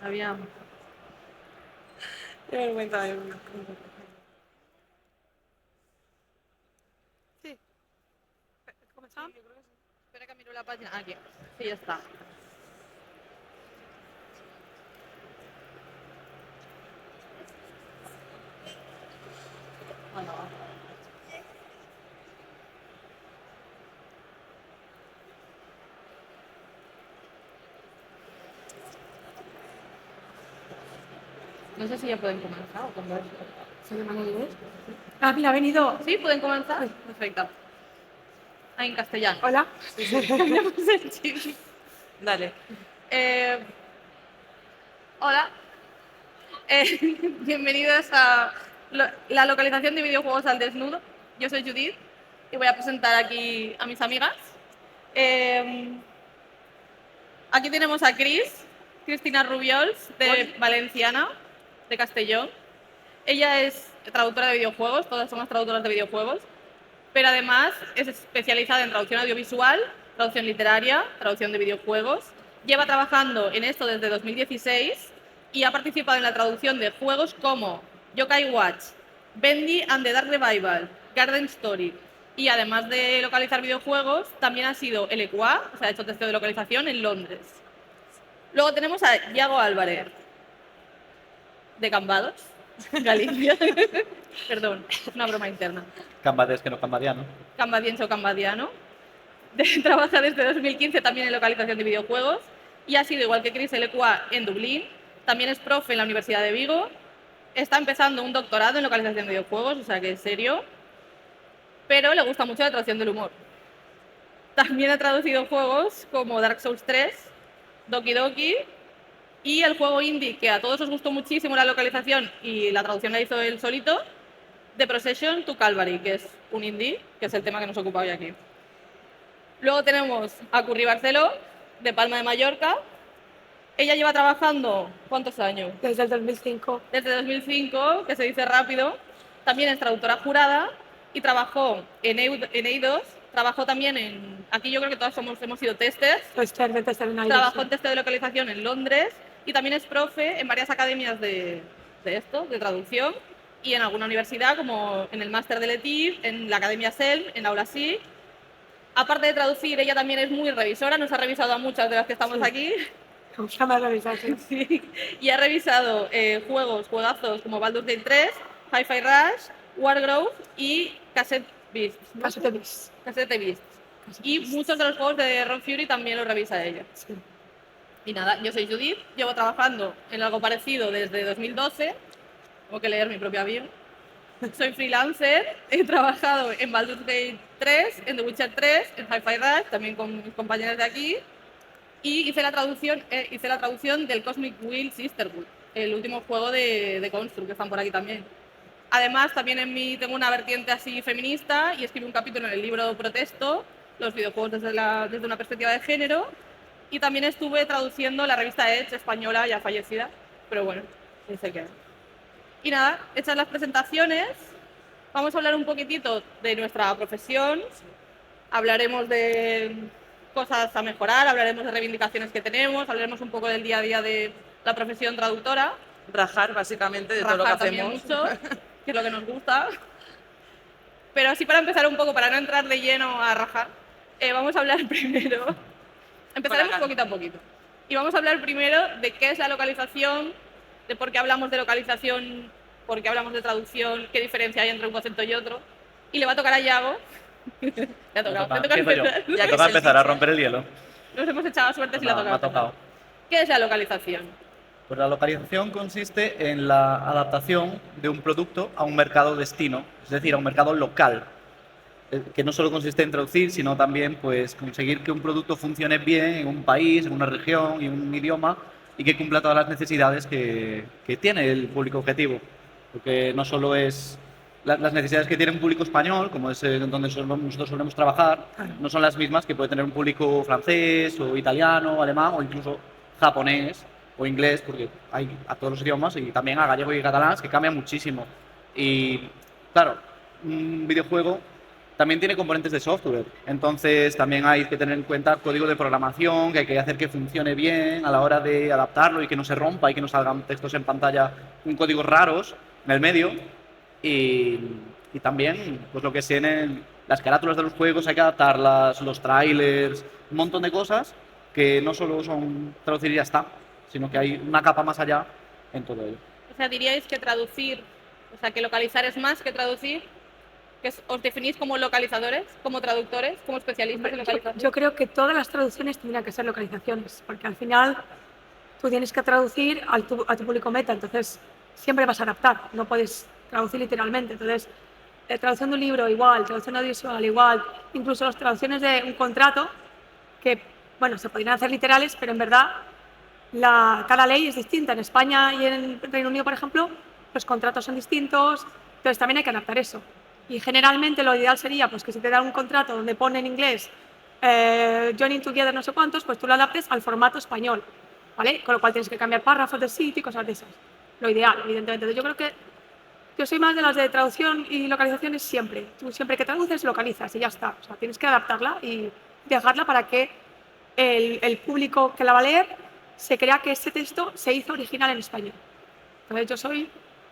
Había... Qué vergüenza. Sí, ¿comenzamos? Espera que miro la página. Aquí. Sí, ya está. Bueno, no sé si ya pueden comenzar o cómo es. ¿Se llama inglés? Ah, mira, ha venido. ¿Sí? ¿Pueden comenzar? Perfecto. Ah, en castellano. Hola. Cambiamos el chip. Dale. Eh, hola. Bienvenidos a la localización de videojuegos al desnudo. Yo soy Judith y voy a presentar aquí a mis amigas. Eh, Aquí tenemos a Cristina Rubiols, de Valenciana, de Castellón. Ella es traductora de videojuegos, todas somos traductoras de videojuegos, pero además es especializada en traducción audiovisual, traducción literaria, traducción de videojuegos. Lleva trabajando en esto desde 2016 y ha participado en la traducción de juegos como Yokai Watch, Bendy and the Dark Revival, Garden Story. Y además de localizar videojuegos, también ha sido LQA, o sea, ha hecho testeo de localización en Londres. Luego tenemos a Iago Álvarez, de Cambados, Galicia. Perdón, es una broma interna. Cambades que no cambadiano. Cambadiense o cambadiano. Trabaja desde 2015 también en localización de videojuegos y ha sido, igual que Chris LQA, en Dublín. También es profe en la Universidad de Vigo. Está empezando un doctorado en localización de videojuegos, o sea que es serio. Pero le gusta mucho la traducción del humor. También ha traducido juegos como Dark Souls 3, Doki Doki y el juego indie que a todos os gustó muchísimo la localización y la traducción la hizo él solito, The Procession to Calvary, que es un indie, que es el tema que nos ocupa hoy aquí. Luego tenemos a Curry Barceló, de Palma de Mallorca. Ella lleva trabajando, ¿cuántos años? Desde el 2005. Desde 2005, que se dice rápido. También es traductora jurada y trabajó en Eidos. Trabajó también en... Aquí yo creo que todas hemos sido testers. Tester de tester en Trabajó en testeo de localización en Londres y también es profe en varias academias de traducción y en alguna universidad, como en el máster de LETIF, en la Academia SELM, en Aula SI. Aparte de traducir, ella también es muy revisora, nos ha revisado a muchas de las que estamos aquí. Me gusta más revisar, sí. Sí. Y ha revisado juegazos como Baldur's Gate 3, Hi-Fi Rush, Wargrove y Cassette Beasts. ¿no? Cassette Beasts. Cassette Beasts. Y muchos de los juegos de Rock Fury también los revisa ella. Sí. Y nada, yo soy Judith, llevo trabajando en algo parecido desde 2012. Tengo que leer mi propia bio. Soy freelancer, he trabajado en Baldur's Gate 3, en The Witcher 3, en Hi-Fi Rush, también con mis compañeros de aquí. Y hice la traducción del Cosmic Wheel Sisterhood, el último juego de Construct, que están por aquí también. Además, también tengo una vertiente así feminista y escribí un capítulo en el libro Protesto, los videojuegos desde una perspectiva de género. Y también estuve traduciendo la revista Edge española ya fallecida, pero bueno, ahí se queda. Y nada, hechas las presentaciones, vamos a hablar un poquitito de nuestra profesión, hablaremos de cosas a mejorar, hablaremos de reivindicaciones que tenemos, hablaremos un poco del día a día de la profesión traductora. Rajar, básicamente, de todo lo que Rajar también hacemos. mucho, que es lo que nos gusta. Pero así para empezar un poco, para no entrar de lleno a rajar, vamos a hablar primero. Empezaremos poquito a poquito. Y vamos a hablar primero de qué es la localización, de por qué hablamos de localización, por qué hablamos de traducción, qué diferencia hay entre un concepto y otro. Y le va a tocar a Yago. Le ha tocado. Le toca Empiezo yo. empezar. Me toca empezar a romper el hielo. Nos hemos echado suerte si le ha Me ha tocado. tocado. ¿Qué es la localización? Pues la localización consiste en la adaptación de un producto a un mercado destino, es decir, a un mercado local, que no solo consiste en traducir, sino también pues conseguir que un producto funcione bien en un país, en una región y en un idioma y que cumpla todas las necesidades que tiene el público objetivo, porque no solo es las necesidades que tiene un público español, como es donde nosotros solemos trabajar, no son las mismas que puede tener un público francés o italiano, alemán o incluso japonés o inglés, porque hay a todos los idiomas, y también a gallego y catalán, que cambian muchísimo. Y claro, un videojuego también tiene componentes de software. Entonces también hay que tener en cuenta código de programación, que hay que hacer que funcione bien a la hora de adaptarlo y que no se rompa y que no salgan textos en pantalla con códigos raros en el medio. Y, y también, pues lo que tienen las carátulas de los juegos, hay que adaptarlas, los trailers, un montón de cosas que no solo son traducir y ya está, sino que hay una capa más allá en todo ello. O sea, diríais que traducir, o sea, que localizar es más que traducir, que os definís como localizadores, como traductores, como especialistas en localización. Yo creo que todas las traducciones tendrían que ser localizaciones, porque al final tú tienes que traducir a tu público meta, entonces siempre vas a adaptar, no puedes traducir literalmente. Entonces, traducción de un libro igual, traducción audiovisual igual, incluso las traducciones de un contrato, que, bueno, se podrían hacer literales, pero en verdad cada ley es distinta. En España y en Reino Unido, por ejemplo, los contratos son distintos, entonces también hay que adaptar eso. Y generalmente lo ideal sería pues, que si te dan un contrato donde pone en inglés joining together no sé cuántos, pues tú lo adaptes al formato español, ¿vale? Con lo cual tienes que cambiar párrafos de sitio y cosas de esas. Lo ideal, evidentemente. Entonces, yo creo que yo soy más de las de traducción y localizaciones siempre. Tú siempre que traduces, localizas y ya está. O sea, tienes que adaptarla y dejarla para que el público que la va a leer se crea que ese texto se hizo original en español. Entonces, yo soy...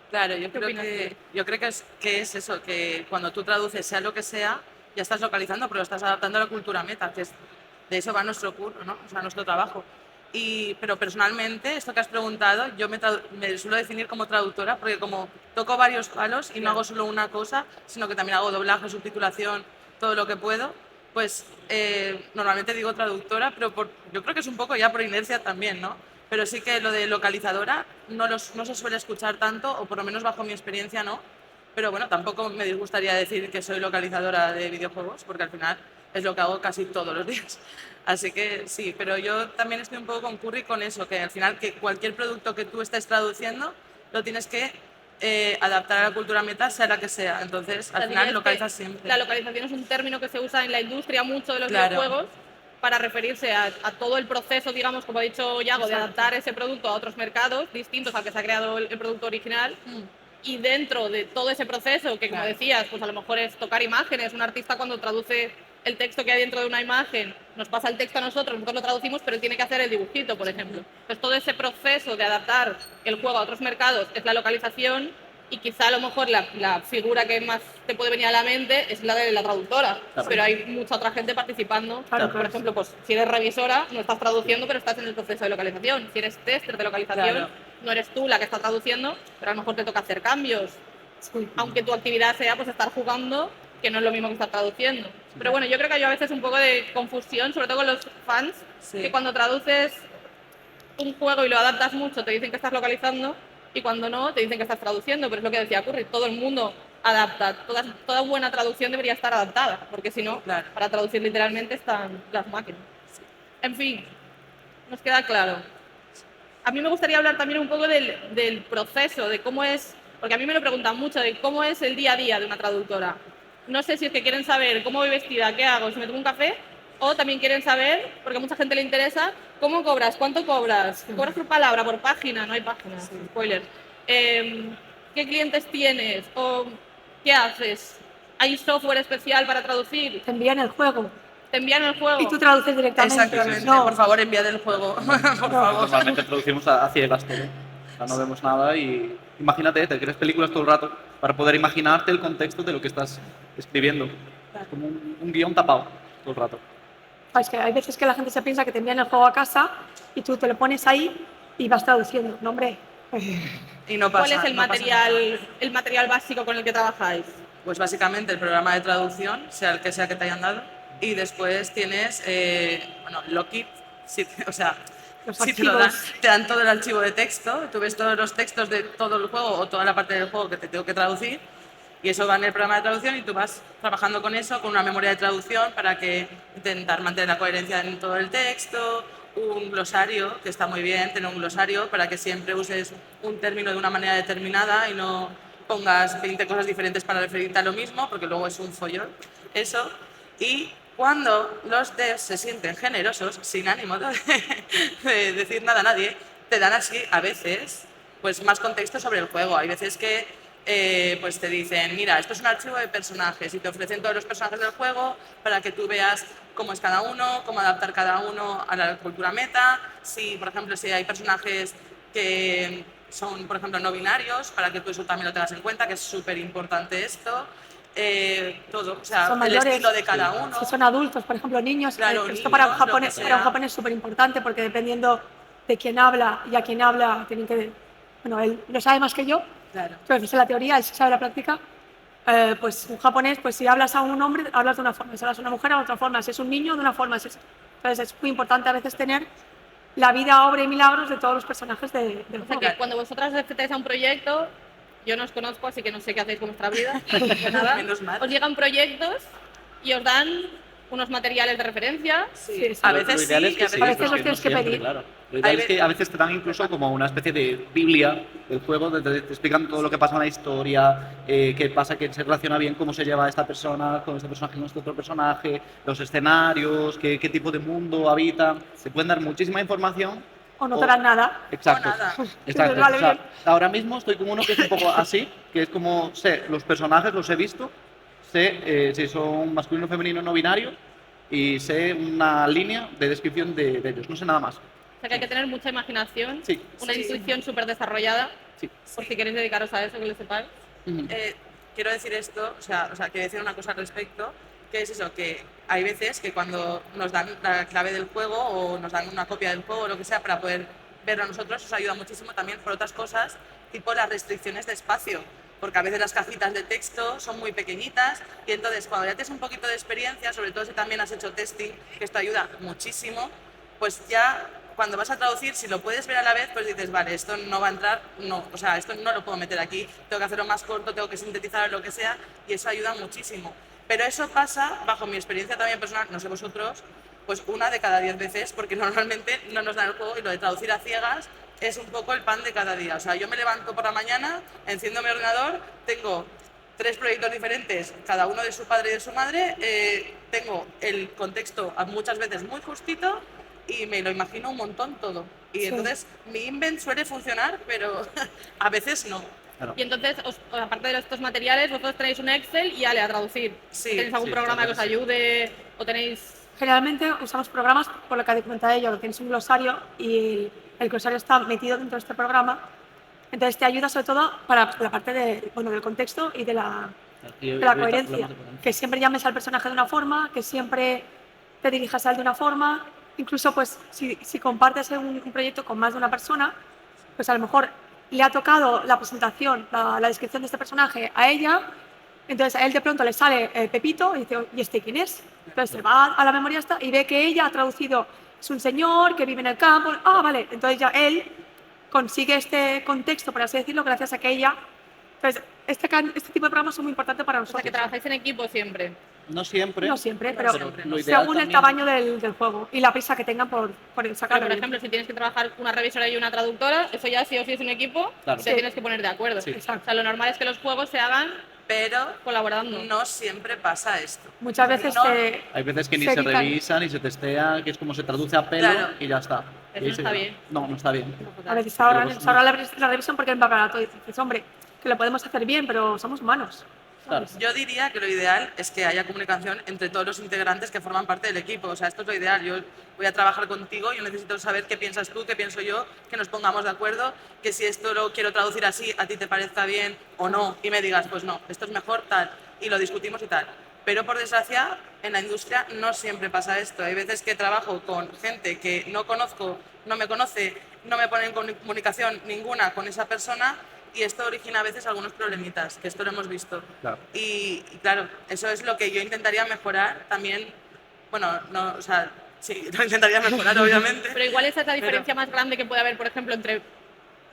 Claro, yo creo que es eso, que cuando tú traduces sea lo que sea, ya estás localizando, pero lo estás adaptando a la cultura meta, que es, de eso va nuestro curso, ¿no? O sea, nuestro trabajo. Pero personalmente, esto que has preguntado, yo me suelo definir como traductora, porque como toco varios palos y no hago solo una cosa, sino que también hago doblaje, subtitulación, todo lo que puedo, pues normalmente digo traductora, pero yo creo que es un poco ya por inercia también, ¿no? Pero sí que lo de localizadora no se suele escuchar tanto, o por lo menos bajo mi experiencia no. Pero bueno, tampoco me disgustaría decir que soy localizadora de videojuegos, porque al final es lo que hago casi todos los días. Así que sí, pero yo también estoy un poco con Curry con eso, que al final que cualquier producto que tú estés traduciendo lo tienes que adaptar a la cultura meta, sea la que sea. Entonces, al final localizas siempre. La localización es un término que se usa en la industria mucho de los videojuegos para referirse a todo el proceso, digamos, como ha dicho Yago, de adaptar ese producto a otros mercados distintos al que se ha creado el producto original. Y dentro de todo ese proceso, que como decías, pues a lo mejor es tocar imágenes, un artista cuando traduce el texto que hay dentro de una imagen, nos pasa el texto a nosotros lo traducimos, pero él tiene que hacer el dibujito, por ejemplo. Pues todo ese proceso de adaptar el juego a otros mercados es la localización, y quizá a lo mejor la figura que más te puede venir a la mente es la de la traductora, pero hay mucha otra gente participando. Por ejemplo, pues si eres revisora, no estás traduciendo, pero estás en el proceso de localización. Si eres tester de localización, no eres tú la que está traduciendo, pero a lo mejor te toca hacer cambios. Aunque tu actividad sea pues estar jugando, que no es lo mismo que estar traduciendo. Pero bueno, yo creo que hay a veces un poco de confusión, sobre todo con los fans, que cuando traduces un juego y lo adaptas mucho, te dicen que estás localizando, y cuando no, te dicen que estás traduciendo. Pero es lo que decía Curry, todo el mundo adapta. Toda buena traducción debería estar adaptada, porque si no, para traducir literalmente están las máquinas. En fin, nos queda claro. A mí me gustaría hablar también un poco del proceso, de cómo es, porque a mí me lo preguntan mucho, de cómo es el día a día de una traductora. No sé si es que quieren saber cómo voy vestida, qué hago, si me tomo un café, o también quieren saber, porque a mucha gente le interesa, cómo cobras, cuánto cobras, cobras por palabra, por página, no hay página, spoiler. ¿Qué clientes tienes o qué haces? ¿Hay software especial para traducir? Te envían el juego. ¿Te envían el juego? Y tú traduces directamente. Exactamente. No. Por favor, enviad el juego. Por favor. Normalmente traducimos a ciegas todo. O sea, no vemos nada y imagínate, te creas películas todo el rato para poder imaginarte el contexto de lo que estás escribiendo. Es como un guión tapado todo el rato. Es que hay veces que la gente se piensa que te envían el juego a casa y tú te lo pones ahí y vas traduciendo. No, hombre. Y no pasa, ¿Cuál es el material básico con el que trabajáis? Pues básicamente el programa de traducción, sea el que sea que te hayan dado, y después tienes, Lockit, o sea, si te dan todo el archivo de texto, tú ves todos los textos de todo el juego o toda la parte del juego que te tengo que traducir, y eso va en el programa de traducción y tú vas trabajando con eso, con una memoria de traducción para que intentar mantener la coherencia en todo el texto, un glosario, que está muy bien tener un glosario para que siempre uses un término de una manera determinada y no pongas 20 cosas diferentes para referirte a lo mismo, porque luego es un follón, eso. Y cuando los devs se sienten generosos, sin ánimo de decir nada a nadie, te dan así, a veces, pues más contexto sobre el juego. Hay veces que pues te dicen, mira, esto es un archivo de personajes y te ofrecen todos los personajes del juego para que tú veas cómo es cada uno, cómo adaptar cada uno a la cultura meta, si, por ejemplo, si hay personajes que son, por ejemplo, no binarios, para que tú eso también lo tengas en cuenta, que es súper importante esto. Todo, o sea, Son el mayores, estilo de cada uno. Si son adultos, por ejemplo, niños, Claro, esto para un niños, lo japonés, que para un sea. japonés es súper importante porque dependiendo de quién habla y a quién habla, tienen que... Bueno, él lo sabe más que yo, Claro. entonces es la teoría, él sí sabe la práctica. Pues un japonés, pues si hablas a un hombre, hablas de una forma, si hablas a una mujer, de otra forma, si es un niño, de una forma. Entonces es muy importante a veces tener la vida, obra y milagros de todos los personajes del O sea juego. que cuando vosotras os enfrentáis a un proyecto, yo no os conozco, así que no sé qué hacéis con vuestra vida, de nada. Menos mal. Os llegan proyectos y os dan unos materiales de referencia. Sí, sí. a Lo veces ideal sí es y que a sí, A veces veces los no. tienes que siempre, pedir. claro. Lo ideal Hay es que a veces te dan incluso como una especie de Biblia del juego, donde te explican todo lo que pasa en la historia, qué pasa, que se relaciona bien, cómo se lleva esta persona con este personaje, con este otro personaje, los escenarios, qué tipo de mundo habitan. Se pueden dar muchísima información. O no te dan nada. Exacto. O nada. Exacto. Vale, O sea, bien. ahora mismo estoy con uno que es un poco así, que es como sé los personajes, los he visto, sé si son masculino, femenino, no binario, y sé una línea de descripción de ellos. No sé nada más. O sea que hay que tener mucha imaginación, Sí. una Sí. intuición súper desarrollada, Sí. por si queréis dedicaros a eso, que lo sepáis. Ujú. Quiero decir esto, o sea, quiero decir una cosa al respecto, que es eso, que hay veces que cuando nos dan la clave del juego o nos dan una copia del juego o lo que sea para poder verlo nosotros, os ayuda muchísimo también por otras cosas, tipo las restricciones de espacio, porque a veces las cajitas de texto son muy pequeñitas y entonces cuando ya tienes un poquito de experiencia, sobre todo si también has hecho testing, que esto ayuda muchísimo, pues ya cuando vas a traducir, si lo puedes ver a la vez, pues dices, vale, esto no va a entrar, no, o sea, esto no lo puedo meter aquí, tengo que hacerlo más corto, tengo que sintetizar lo que sea, y eso ayuda muchísimo. Pero eso pasa, bajo mi experiencia también personal, no sé vosotros, pues una de cada 10 veces, porque normalmente no nos dan el juego y lo de traducir a ciegas es un poco el pan de cada día. O sea, yo me levanto por la mañana, enciendo mi ordenador, tengo 3 proyectos diferentes, cada uno de su padre y de su madre, tengo el contexto muchas veces muy justito y me lo imagino un montón todo. Y Sí. entonces mi invent suele funcionar, pero a veces no. Claro. Y entonces, aparte de estos materiales, vosotros tenéis un Excel y ale a traducir. Sí, ¿Tenéis algún sí, programa que os entonces sí. ayude o tenéis...? Generalmente usamos programas, por lo que ha comentado ella, que tienes un glosario y el glosario está metido dentro de este programa. Entonces te ayuda sobre todo para la parte del contexto y de la coherencia. Que siempre llames al personaje de una forma, que siempre te dirijas a él de una forma. Incluso pues si compartes un proyecto con más de una persona, pues a lo mejor le ha tocado la presentación, la descripción de este personaje a ella, entonces a él de pronto le sale Pepito y dice, ¿y este quién es? Entonces se va a la memoria esta y ve que ella ha traducido, es un señor que vive en el campo, vale, entonces ya él consigue este contexto, por así decirlo, gracias a que ella... Entonces, este tipo de programas son muy importantes para O sea, nosotros. que trabajáis en equipo siempre. No siempre. No siempre, pero siempre, lo ideal según el también- tamaño del juego y la prisa que tengan por Pero, sacarlo. por bien. ejemplo, si tienes que trabajar una revisora y una traductora, eso ya sí o sí es un equipo, Claro. te Sí. tienes que poner de acuerdo. Sí. O sea, lo normal es que los juegos se hagan Pero colaborando. no siempre pasa esto. Muchas veces No. Hay veces que ni se se editan. revisa, ni se testea, que es como se traduce a pelo Claro. y ya está. Eso Y no se está queda. bien. No, no está bien. a veces se ahorran Pero la revisión porque es más barato. Y dices, hombre, que lo podemos hacer bien, pero somos humanos. Claro. Yo diría que lo ideal es que haya comunicación entre todos los integrantes que forman parte del equipo. O sea, esto es lo ideal. Yo voy a trabajar contigo, yo necesito saber qué piensas tú, qué pienso yo, que nos pongamos de acuerdo, que si esto lo quiero traducir así, a ti te parezca bien o no, y me digas, pues no, esto es mejor tal, y lo discutimos y tal. Pero por desgracia, en la industria no siempre pasa esto. Hay veces que trabajo con gente que no conozco, no me conoce, no me pone en comunicación ninguna con esa persona, y esto origina a veces algunos problemitas, que esto lo hemos visto. Claro. Y claro, eso es lo que yo intentaría mejorar también. Bueno, no, o sea, sí, lo intentaría mejorar, obviamente. Pero igual esa es la Pero- diferencia más grande que puede haber, por ejemplo, entre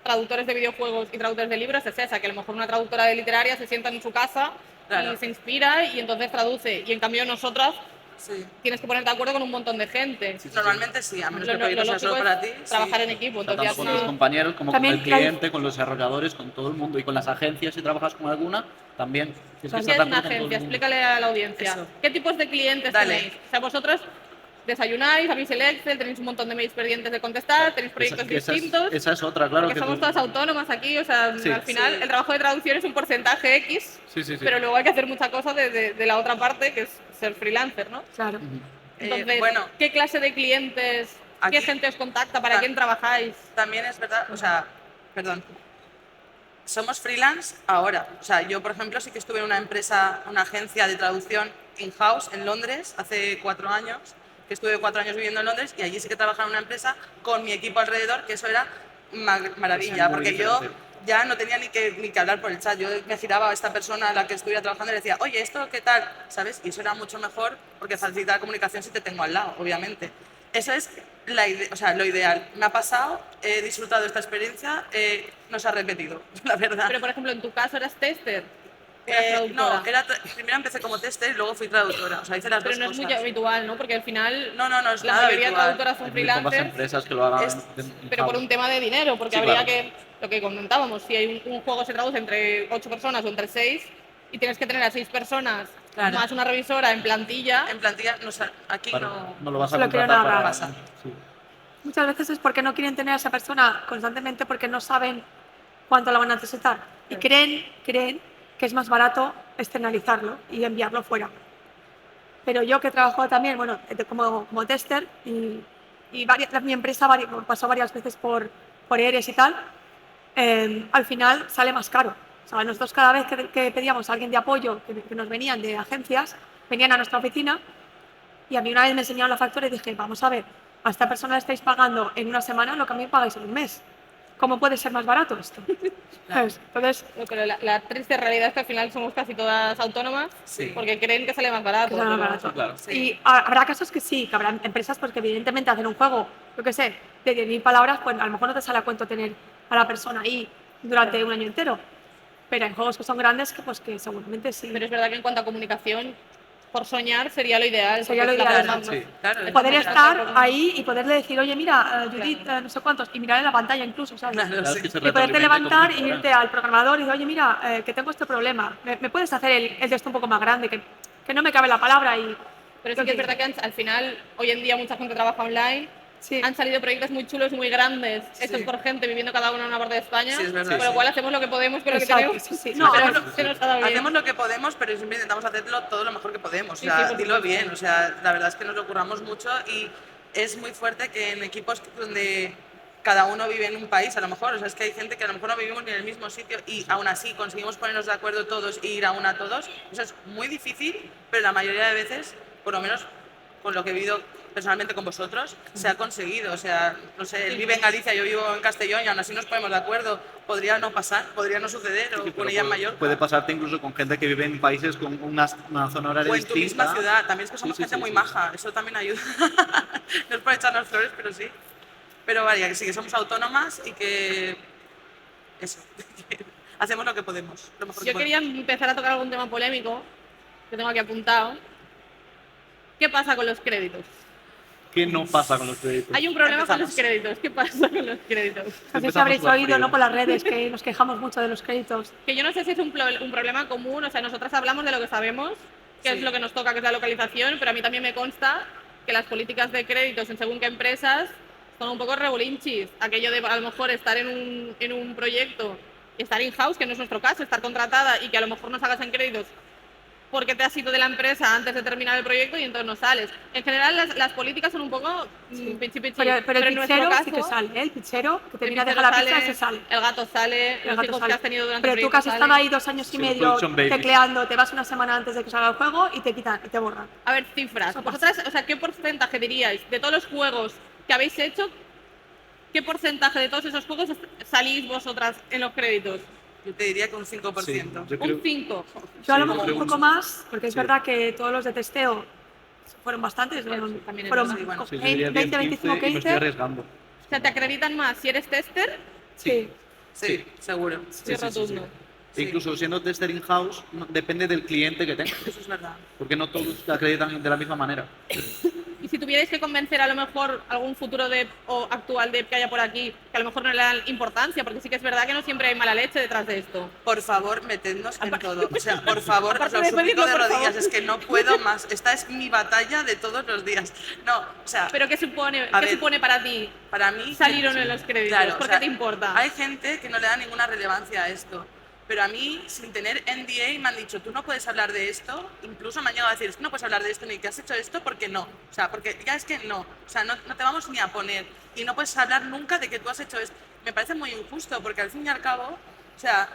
traductores de videojuegos y traductores de libros, es esa, que a lo mejor una traductora de literaria se sienta en su casa Claro. y se inspira y entonces traduce. Y en cambio nosotras Sí. tienes que ponerte de acuerdo con un montón de gente. Normalmente sí, a menos que el Lo proyecto sea lógico solo es para ti. trabajar sí. en equipo. O sea, Entonces tanto con ya tus sí. compañeros como También con el hay- cliente, con los desarrolladores, con todo el mundo y con las agencias, si trabajas con alguna, también. Tienes que ¿Qué estar es de una acuerdo con todo el agencia? mundo. Explícale a la audiencia. Eso. ¿Qué tipos de clientes Dale. tenéis? O sea, vosotros desayunáis, abrís el Excel, tenéis un montón de mails pendientes de contestar, tenéis proyectos distintos. Esa es otra, claro. Porque somos todas autónomas aquí, o sea, Sí. al final el trabajo de traducción es un porcentaje X, Sí. pero luego hay que hacer mucha cosa de la otra parte, que es ser freelancer, ¿no? Claro. Entonces, bueno, ¿qué clase de clientes, aquí- qué gente os contacta, para ta- quién trabajáis? También es verdad, o sea, perdón. Somos freelance ahora. O sea, yo, por ejemplo, sí que estuve en una empresa, una agencia de traducción in-house en Londres hace 4 años, que estuve 4 años viviendo en Londres y allí sí que trabajaba en una empresa con mi equipo alrededor, que eso era maravilla, Es muy porque yo diferente. ya no tenía ni que hablar por el chat. Yo me giraba a esta persona a la que estuviera trabajando y le decía, oye, ¿esto qué tal? ¿Sabes? Y eso era mucho mejor porque facilita la comunicación si te tengo al lado, obviamente. Eso es o sea, lo ideal. Me ha pasado, he disfrutado de esta experiencia, no se ha repetido, la verdad. Pero, por ejemplo, en tu caso eras tester, o eras No, traductora. primero empecé como tester y luego fui traductora. O sea, hice las Pero dos no es muy cosas. habitual, ¿no? Porque al final No, no es la nada mayoría de habitual. traductoras son Hay muy pocas freelancers, empresas que lo hagan. Es- pero por un tema de dinero, porque Sí, habría claro. que, lo que comentábamos, si hay un juego se traduce entre 8 personas o entre 6 y tienes que tener a 6 personas Claro. más una revisora en plantilla, En plantilla, aquí Claro, no. lo vas a Se lo quieren contratar para. ahorrar. Pasa. Sí. Muchas veces es porque no quieren tener a esa persona constantemente porque no saben cuánto la van a necesitar. Y creen que es más barato externalizarlo y enviarlo fuera. Pero yo que trabajo también, bueno, como tester y mi empresa pasó varias veces por ERES y tal, al final sale más caro. O sea, nosotros cada vez que pedíamos a alguien de apoyo, que nos venían de agencias, venían a nuestra oficina y a mí una vez me enseñaron la factura y dije, vamos a ver, a esta persona le estáis pagando en una semana lo que a mí me pagáis en un mes. ¿Cómo puede ser más barato esto? ¿Sabes? Entonces, pero la triste realidad es que al final somos casi todas autónomas Sí. porque creen que sale más barato. que sea más pero- barato. claro. Sí. Y habrá casos que sí, que habrá empresas pues, que evidentemente hacen un juego, yo qué sé, de 10.000 palabras, pues a lo mejor no te sale a cuento tener a la persona ahí durante un año entero. Pero hay juegos que son grandes que seguramente sí. Pero es verdad que en cuanto a comunicación, por soñar sería lo ideal. Sería porque lo es la ideal, forma sí. más- Claro, es Poder la estar forma- ahí y poderle decir, oye, mira, Judith, no sé cuántos, y mirar en la pantalla incluso, ¿sabes? Claro, Claro, sí. que se Y poderte retroalimenta levantar como y irte al programador y decir, oye, mira, que tengo este problema, ¿me puedes hacer el de esto un poco más grande? Que no me cabe la palabra y... Pero sí que es verdad que al final, hoy en día mucha gente trabaja online. Sí. Han salido proyectos muy chulos, muy grandes, hechos por gente viviendo cada uno en una parte de España. Sí, es verdad, con lo sí. cual hacemos lo que podemos con lo que Exacto, tenemos. sí, sí. No, No, pero hacemos- se nos ha dado bien. Hacemos lo que podemos, pero siempre intentamos hacerlo todo lo mejor que podemos. Sí, O sea, sí, por dilo supuesto. bien. O sea, la verdad es que nos lo curramos mucho y es muy fuerte que en equipos donde cada uno vive en un país, a lo mejor, o sea, es que hay gente que a lo mejor no vivimos ni en el mismo sitio y aún así conseguimos ponernos de acuerdo todos e ir a una todos. Eso es muy difícil, pero la mayoría de veces, por lo menos con lo que he vivido personalmente con vosotros, se ha conseguido. O sea, no sé, él vive en Galicia, yo vivo en Castellón y aún así nos ponemos de acuerdo. Podría no pasar, podría no suceder, o Sí, con pero ella en Mallorca. puede pasarte incluso con gente que vive en países con una zona horaria O en tu distinta. misma ciudad, también es que Sí, somos sí, gente sí, muy sí. maja, eso también ayuda. No es por echarnos flores, pero sí. Pero vaya, que sí, que somos autónomas y que. Eso. que hacemos lo que podemos. Lo mejor que Yo quería empezar a tocar algún tema polémico que tengo aquí apuntado. ¿Qué pasa con los créditos? ¿Qué no pasa con los créditos? Hay un problema con los Empezamos. créditos. ¿Qué pasa con los créditos? No sé si Empezamos habréis por oído, frío. ¿no? Por las redes, que nos quejamos mucho de los créditos. Que yo no sé si es un problema común, o sea, nosotras hablamos de lo que sabemos, que Sí. es lo que nos toca, que es la localización, pero a mí también me consta que las políticas de créditos en según qué empresas son un poco regulinchis. Aquello de a lo mejor estar en un proyecto, estar in-house, que no es nuestro caso, estar contratada y que a lo mejor no salgas en créditos porque te has ido de la empresa antes de terminar el proyecto y entonces no sales. En general las políticas son un poco pichi pichi, Pero el en nuestro pizzero caso, sí que sale, ¿eh? El pizzero que el termina de pizzero dejar la pizza, sale, se sale. el gato sale, El los gato hijos sale. que has tenido durante Pero el tú que has proyecto estado salen. ahí 2 años y Sí, medio production babies. tecleando, te vas una semana antes de que salga el juego y te quitan y te borran. A ver, cifras. Eso pasa. Vosotras, o sea, ¿qué porcentaje diríais de todos los juegos que habéis hecho? ¿Qué porcentaje de todos esos juegos salís vosotras en los créditos? Yo te diría que un 5%. Sí, yo creo- Un 5. Yo a lo Sí, mejor creo un un- poco más, porque es sí. verdad que todos los de testeo fueron bastantes, fueron, también es fueron verdad. Sí, bueno, Sí, yo diría 20, 25, 10, 15 y me estoy 15. arriesgando. O sea, te acreditan más si eres tester. Sí. Sí, seguro. Sí, rotundo. E incluso siendo tester in-house, depende del cliente que tengas, Eso es verdad. porque no todos te acreditan de la misma manera. Y si tuvierais que convencer a lo mejor algún futuro dev o actual dev que haya por aquí, que a lo mejor no le dan importancia, porque sí que es verdad que no siempre hay mala leche detrás de esto. Por favor, metednos en todo. O sea, por favor, os Aparte lo de suplico pedirlo, de por rodillas, favor. es que no puedo más. Esta es mi batalla de todos los días. No, o sea, Pero ¿qué supone, A ¿qué ver, supone para ti para mí... salir o no en los créditos? Claro, ¿Por o sea, qué te importa? Hay gente que no le da ninguna relevancia a esto. Pero a mí, sin tener NDA, me han dicho, tú no puedes hablar de esto. Incluso me han llegado a decir, es que no puedes hablar de esto ni que has hecho esto porque no. O sea, porque ya es que no. O sea, no te vamos ni a poner. Y no puedes hablar nunca de que tú has hecho esto. Me parece muy injusto porque al fin y al cabo, o sea,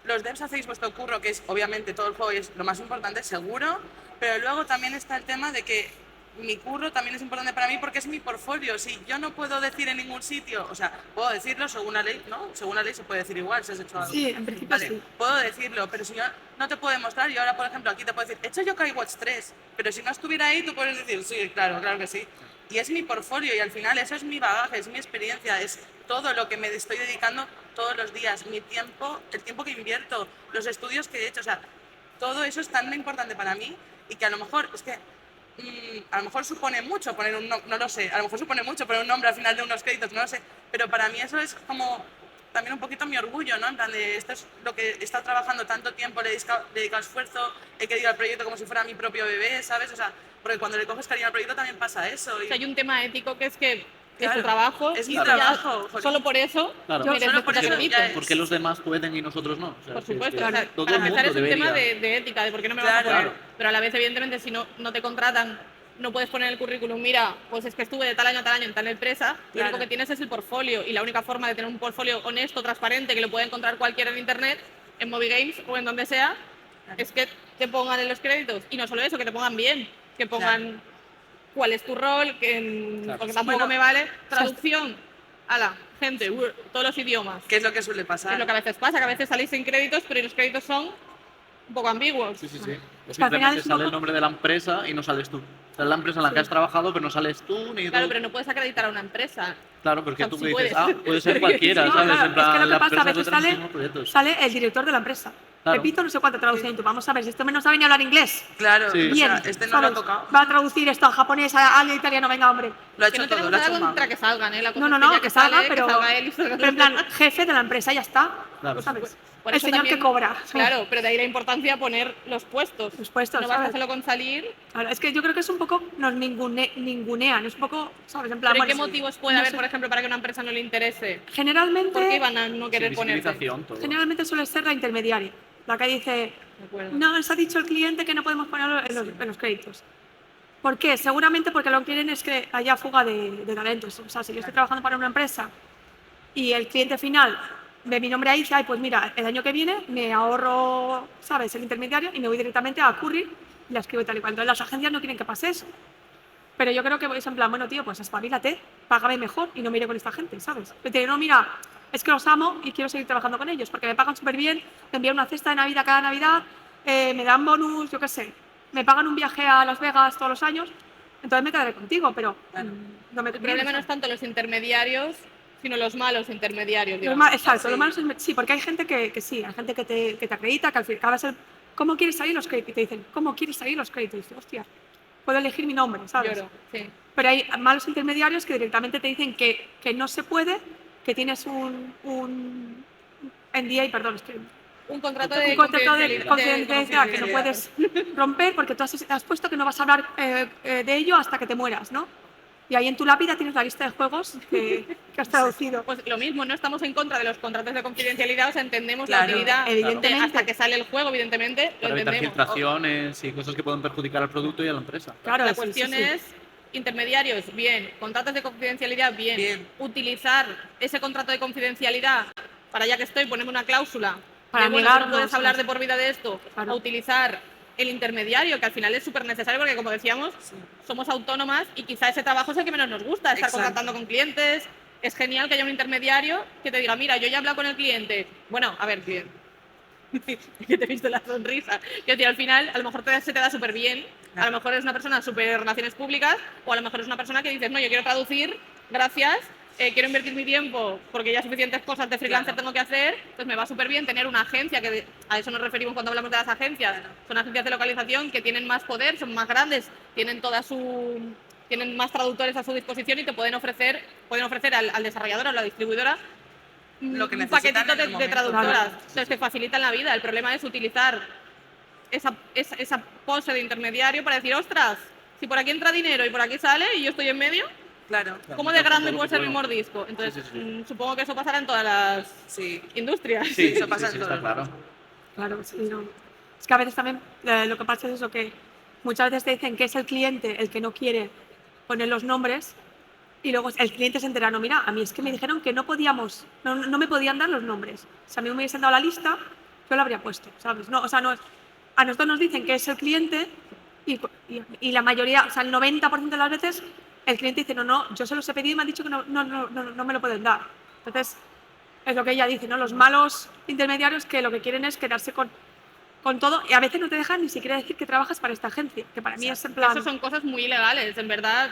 los devs hacéis vuestro curro, que es obviamente todo el juego y es lo más importante, seguro. Pero luego también está el tema de que mi curro también es importante para mí porque es mi portfolio. Si yo no puedo decir en ningún sitio, o sea, puedo decirlo según la ley, ¿no? Según la ley se puede decir igual si has hecho algo. Sí, en principio Vale, sí. puedo decirlo, pero si yo no te puedo demostrar, yo ahora, por ejemplo, aquí te puedo decir, he hecho Yokai Watch 3, pero si no estuviera ahí, tú puedes decir, sí, claro, claro que sí. Y es mi portfolio y al final eso es mi bagaje, es mi experiencia, es todo lo que me estoy dedicando todos los días, mi tiempo, el tiempo que invierto, los estudios que he hecho, o sea, todo eso es tan importante para mí y que a lo mejor, es que a lo mejor supone mucho poner un nombre, no lo sé, a lo mejor supone mucho poner un nombre al final de unos créditos, no lo sé, pero para mí eso es como también un poquito mi orgullo, ¿no? En plan de esto es lo que he estado trabajando tanto tiempo, le he dedicado esfuerzo, he querido al proyecto como si fuera mi propio bebé, ¿sabes? O sea, porque cuando le coges cariño al proyecto también pasa eso. O sea, hay un tema ético que es que es Claro, tu trabajo es mi y ya trabajo, joder. solo por eso Claro. mereces Solo por escuchar eso el mito. ya es. ¿Por qué los demás pueden y nosotros no? O sea, Por sí, supuesto, sí, o sea, todo para el mundo empezar es un debería. tema de ética, de por qué no me vas a Claro. poner. Claro. Pero a la vez, evidentemente, si no te contratan, no puedes poner en el currículum, mira, pues es que estuve de tal año a tal año en tal empresa, lo Claro. único que tienes es el portfolio y la única forma de tener un portfolio honesto, transparente, que lo puede encontrar cualquiera en internet, en Moby Games o en donde sea, es que te pongan en los créditos. Y no solo eso, que te pongan bien, que pongan cuál es tu rol, Claro. porque tampoco Bueno, me vale traducción. Ala, gente, todos los idiomas. ¿Qué es lo que suele Es pasar? lo que a veces pasa, que a veces salís sin créditos, pero los créditos son un poco ambiguos. Sí, sí, sí. O Es que al final simplemente es un sale el poco- nombre de la empresa y no sales tú. Sale la empresa en la que has trabajado, pero no sales tú ni Claro, tú. pero no puedes acreditar a una empresa. Claro, porque O sea, tú sí me dices, puedes. puede ser cualquiera, No, ¿sabes? claro, En plan, es que lo la que pasa a empresa veces puede tener muchísimos proyectos. sale el director de la empresa. Claro. Repito, no sé cuánta traducción y tú, vamos a ver, si este hombre no sabe ni hablar inglés. Claro, Sí. o Bien, sea, este no lo ha ¿sabes? tocado. Va a traducir esto a japonés, a italiano, venga, hombre. Lo ha Que hecho no todo, tenemos lo ha nada hecho un contra mago. que salgan, ¿eh? La cosa No, es no, ya que salga, sale, pero, que salga él y salga pero en plan, jefe de la empresa, ya está. Claro. ¿Sabes? Por El eso señor también- que cobra. Claro, pero de ahí la importancia de poner los puestos. Los puestos, No basta ¿sabes? solo con salir. Claro, es que yo creo que es un poco, nos ningunean, es un poco, ¿sabes? En plan, ¿Pero qué bueno, motivos puede no haber, sé. por ejemplo, para que una empresa no le interese? Generalmente, ¿Por qué iban a no Sí, querer ponerte? visibilización, todo. generalmente suele ser la intermediaria, la que dice, De acuerdo. no, nos ha dicho el cliente que no podemos ponerlo en los créditos. ¿Por qué? Seguramente porque lo que quieren es que haya fuga de talentos. O sea, si yo estoy trabajando para una empresa y el cliente final ve mi nombre ahí y dice, ay, pues mira, el año que viene me ahorro, ¿sabes?, el intermediario y me voy directamente a Curry y la escribo tal y cual. Entonces las agencias no quieren que pase eso. Pero yo creo que es en plan, bueno, tío, pues espabilate, págame mejor y no me iré con esta gente, ¿sabes? Pero no, mira, es que los amo y quiero seguir trabajando con ellos porque me pagan súper bien, me envían una cesta de Navidad cada Navidad, me dan bonus, yo qué sé, me pagan un viaje a Las Vegas todos los años, entonces me quedaré contigo, pero Claro. no me El problema no es tanto los intermediarios, sino los malos intermediarios. digamos. Exacto, Sí. lo malo es sí, porque hay gente que sí, hay gente que te acredita, que al fin acaba de ser, ¿cómo quieres salir los créditos? Y te dicen, ¿cómo quieres salir los créditos? Y dices, hostia, puedo elegir mi nombre, ¿sabes? Lloro, sí. Pero hay malos intermediarios que directamente te dicen que no se puede, que tienes un NDA, perdón, es que Un contrato de un contrato de confidencialidad. confidencialidad que no puedes romper porque tú has puesto que no vas a hablar de ello hasta que te mueras, ¿no? Y ahí en tu lápida tienes la lista de juegos que has traducido. Pues lo mismo, no estamos en contra de los contratos de confidencialidad, o sea, entendemos Claro, la utilidad evidentemente. hasta que sale el juego, evidentemente, lo Para evitar entendemos. filtraciones y cosas que pueden perjudicar al producto y a la empresa. Claro, La sí, cuestión sí, sí. es intermediarios, bien, contratos de confidencialidad, bien. Bien. Utilizar ese contrato de confidencialidad para, ya que estoy, ponerme una cláusula Para de, bueno, tú no negarnos, puedes hablar ¿no? de por vida de esto, Claro. a utilizar el intermediario, que al final es súper necesario porque, como decíamos, somos autónomas y quizá ese trabajo es el que menos nos gusta, estar Exacto. contactando con clientes. Es genial que haya un intermediario que te diga, mira, yo ya he hablado con el cliente. Bueno, a ver, bien. Que te he visto la sonrisa. Quiero decir, al final, a lo mejor se te da súper bien, a Claro. lo mejor eres una persona súper de relaciones públicas, o a lo mejor es una persona que dices, no, yo quiero traducir, gracias, quiero invertir mi tiempo porque ya suficientes cosas de freelancer Claro. tengo que hacer, pues me va súper bien tener una agencia, que a eso nos referimos cuando hablamos de las agencias. Claro. Son agencias de localización que tienen más poder, son más grandes, tienen toda su tienen más traductores a su disposición y te pueden ofrecer al desarrollador o a la distribuidora Lo que un necesitan paquetito en el de momento. traductoras. Claro. Entonces te facilitan la vida. El problema es utilizar esa pose de intermediario para decir, ostras, si por aquí entra dinero y por aquí sale y yo estoy en medio, Claro. ¿cómo de grande todo lo puede que ser mi puedo. mordisco? Entonces, Sí, sí, sí. supongo que eso pasará en todas las Sí. industrias. Sí, eso pasa en sí, todos está los claro. lados. Claro, sí, no. Es que a veces también lo que pasa es eso, que muchas veces te dicen que es el cliente el que no quiere poner los nombres y luego el cliente se entera, no, mira, a mí es que me dijeron que no podíamos, no me podían dar los nombres. Si a mí me hubiesen dado la lista, yo la habría puesto, ¿sabes? No, o sea, no es, a nosotros nos dicen que es el cliente y la mayoría, o sea, el 90% de las veces el cliente dice, no, yo se los he pedido y me han dicho que no me lo pueden dar. Entonces, es lo que ella dice, ¿no? Los malos intermediarios que lo que quieren es quedarse con todo y a veces no te dejan ni siquiera decir que trabajas para esta agencia, que para mí es en plan... Eso son cosas muy ilegales, en verdad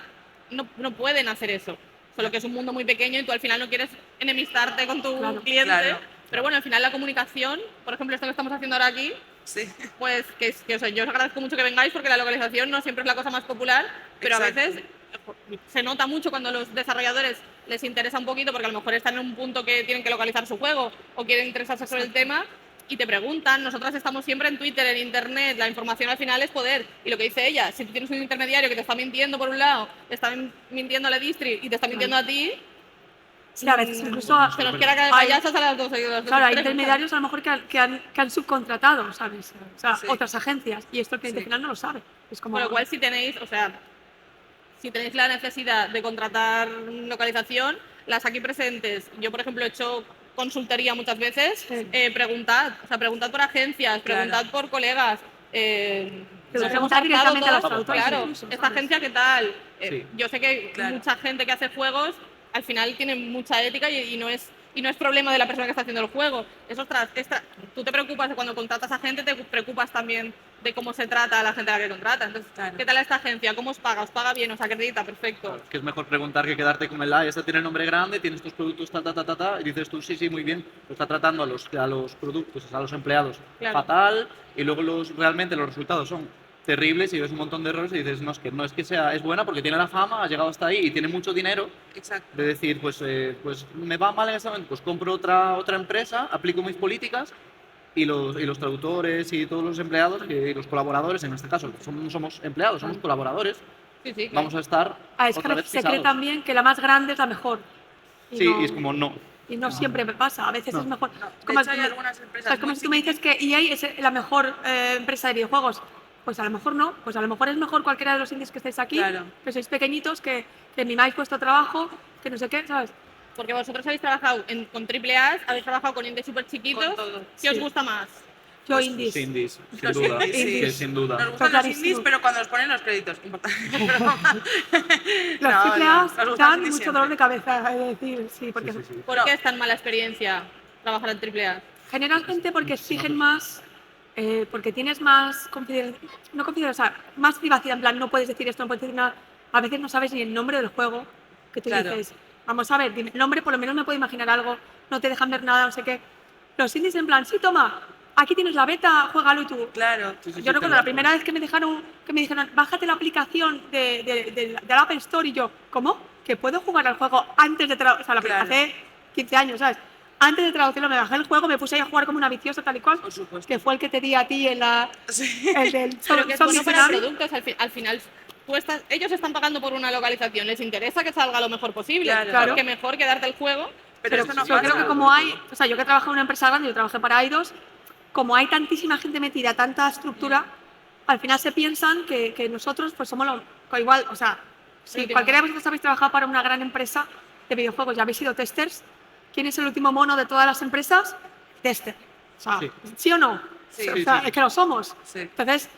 no pueden hacer eso. Solo que es un mundo muy pequeño y tú al final no quieres enemistarte con tu Claro, cliente. claro. Pero bueno, al final la comunicación, por ejemplo, esto que estamos haciendo ahora aquí, Sí. pues o sea, yo os agradezco mucho que vengáis porque la localización no siempre es la cosa más popular, pero Exacto. a veces se nota mucho cuando a los desarrolladores les interesa un poquito porque a lo mejor están en un punto que tienen que localizar su juego o quieren interesarse sobre el tema y te preguntan. Nosotras estamos siempre en Twitter, en Internet, la información al final es poder. Y lo que dice ella, si tú tienes un intermediario que te está mintiendo por un lado, te está mintiendo a la distri y te está mintiendo a ti, Sí, a veces incluso se nos queda caer hay- payasos a las dos. claro, hay intermediarios a lo mejor que han subcontratado, ¿sabes? O sea, Sí. otras agencias y esto el cliente Sí. final no lo sabe. Es como... Con lo cual, si tenéis la necesidad de contratar localización, las aquí presentes, yo por ejemplo he hecho consultoría muchas veces, Sí. Preguntad por agencias, Claro. preguntad por colegas. Pero nos hemos preguntar directamente a los todos, traductores claro, incluso, esta ¿sabes? agencia qué tal. Sí. Yo sé que Claro. mucha gente que hace juegos al final tiene mucha ética y no es problema de la persona que está haciendo el juego. Es tú te preocupas de cuando contratas a gente, te preocupas también de cómo se trata a la gente a la que contrata. Entonces, Claro. ¿qué tal esta agencia? ¿Cómo os paga? ¿Os paga bien? ¿Os acredita? Perfecto. Claro, es que es mejor preguntar que quedarte con este tiene nombre grande, tiene estos productos, y dices tú, sí, muy bien, lo está tratando a los productos, a los empleados Claro. fatal, y luego realmente los resultados son terribles y ves un montón de errores y dices, no es que es buena porque tiene la fama, ha llegado hasta ahí y tiene mucho dinero, Exacto. de decir, pues me va mal en este momento, pues compro otra empresa, aplico mis políticas y los traductores y todos los empleados y los colaboradores, en este caso, no somos empleados, somos colaboradores, Sí, claro. vamos a estar Es que otra vez se cree pisados. también que la más grande es la mejor. Sí, y es como no. Y no siempre me pasa, a veces No. es mejor. No, Es de como, hecho, hay algunas empresas es como muy si tú me dices que EA es la mejor empresa de videojuegos. Pues a lo mejor no, pues a lo mejor es mejor cualquiera de los indies que estáis aquí, Claro. que sois pequeñitos, que mimáis vuestro trabajo, que no sé qué, ¿sabes? Porque vosotros habéis trabajado con AAA, habéis trabajado con indies súper chiquitos. Con todo. ¿Qué os Sí. gusta más? Yo Pues indies. Los indies, sin Los duda. indies, sí. Que sin duda. Nos gustan Está los indies, clarísimo. pero cuando nos ponen los créditos, importante. Los No, AAA no, nos gustan los dan indies mucho siempre. dolor de cabeza, es decir, sí, porque Sí, sí, sí. ¿Por qué es tan mala experiencia trabajar en AAA? generalmente porque exigen más, porque tienes más no confidencialidad, o sea, más privacidad, en plan, no puedes decir esto, no puedes decir nada. A veces no sabes ni el nombre del juego, que tú Claro. dices, vamos a ver, dime el nombre, por lo menos me puedo imaginar algo, no te dejan ver nada, no sé qué. Los indies en plan, sí, toma, aquí tienes la beta, juégalo y tú. Claro. Sí, sí, Yo sí, recuerdo la primera vez que me dijeron, bájate la aplicación del App Store y yo, ¿cómo? ¿Que puedo jugar al juego antes de traducir? O sea, Claro. hace 15 años, ¿sabes? Antes de traducirlo me bajé el juego, me puse ahí a jugar como una viciosa tal y cual, Por supuesto. que fue el que te di a ti en la... Sí. El del Pero que es Zombie bueno para Tsunami. productos, al final ellos están pagando por una localización, les interesa que salga lo mejor posible. Claro. Que mejor que darte el juego. Pero eso no yo creo pasa. que como hay, o sea, yo que he trabajado en una empresa grande, yo trabajé para Eidos, como hay tantísima gente metida, tanta estructura, al final se piensan que nosotros pues somos igual, o sea, si Sí, cualquiera de vosotros habéis trabajado para una gran empresa de videojuegos y habéis sido testers, ¿quién es el último mono de todas las empresas? Tester. O sea, Sí. ¿sí o no? Sí. O Sí, sea, sí. es que lo somos. Sí. Entonces,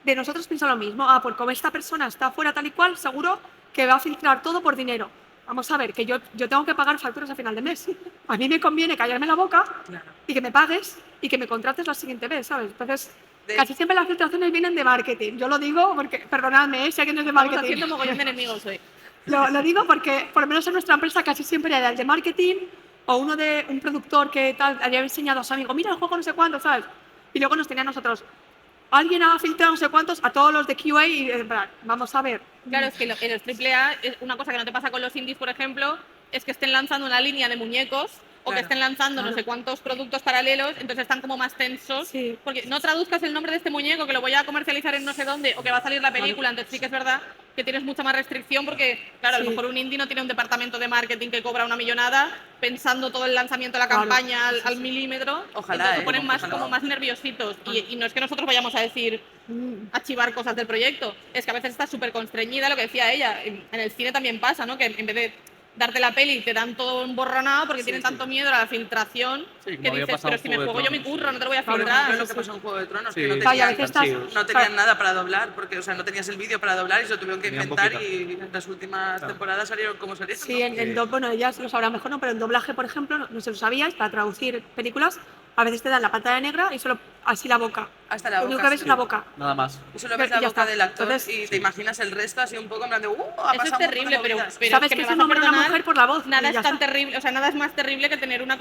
de nosotros piensa lo mismo. Pues como esta persona está fuera tal y cual, seguro que va a filtrar todo por dinero. Vamos a ver, que yo tengo que pagar facturas a final de mes. A mí me conviene callarme la boca Claro. y que me pagues y que me contrates la siguiente vez, ¿sabes? Entonces, De- casi siempre las filtraciones vienen de marketing. Yo lo digo porque, perdonadme, si alguien es de Estamos marketing. haciendo mogollón de enemigos hoy. Lo digo porque, por lo menos en nuestra empresa, casi siempre era el de marketing o uno de un productor que tal había enseñado a su amigo, mira el juego no sé cuánto, ¿sabes? Y luego nos tenía a nosotros, alguien ha filtrado no sé cuántos a todos los de QA y vamos a ver. Claro, es que en los AAA, una cosa que no te pasa con los indies, por ejemplo, es que estén lanzando una línea de muñecos o que Claro. estén lanzando no sé cuántos productos paralelos, entonces están como más tensos. Sí. Porque no traduzcas el nombre de este muñeco que lo voy a comercializar en no sé dónde o que va a salir la película, entonces sí que es verdad que tienes mucha más restricción porque, claro, a lo Sí. mejor un indie no tiene un departamento de marketing que cobra una millonada pensando todo el lanzamiento de la Claro. campaña al milímetro. Ojalá, entonces se ponen más, ojalá. como más nerviositos. Y no es que nosotros vayamos a decir a chivar cosas del proyecto, es que a veces estás súper constreñida, lo que decía ella. En el cine también pasa, ¿no? Que en vez de darte la peli te dan todo emborronado porque tienen tanto miedo a la filtración Sí, como que había dices, pasado pero en si me Juego de juego yo mi Tronos, curro, no te lo voy a Por filtrar. ejemplo, lo que pasó en Juego de Tronos, Sí, que no Claro, y a tenían, veces estás- archivos. no tenían nada para doblar, porque o sea, no tenías el vídeo para doblar y se lo tuvieron que Tenían inventar poquito. y las últimas Claro. temporadas salieron como salieron. Sí, ¿no? bueno, ellas lo sabrán mejor, ¿no? Pero en doblaje, por ejemplo, no sé si lo sabíais, para traducir películas, a veces te dan la pantalla negra y solo así la boca. Hasta la Lo único boca, que ves sí. es la boca. Nada más. Y solo ves Y la ya boca está. del actor Entonces, y te imaginas el resto así un poco en plan de ha Eso es pasado un montón de terrible, pero movidas. Sabes es que me es vas un a hombre o una perdonar, mujer por la voz, Nada y ya es tan está. terrible, o sea, nada es más terrible que tener una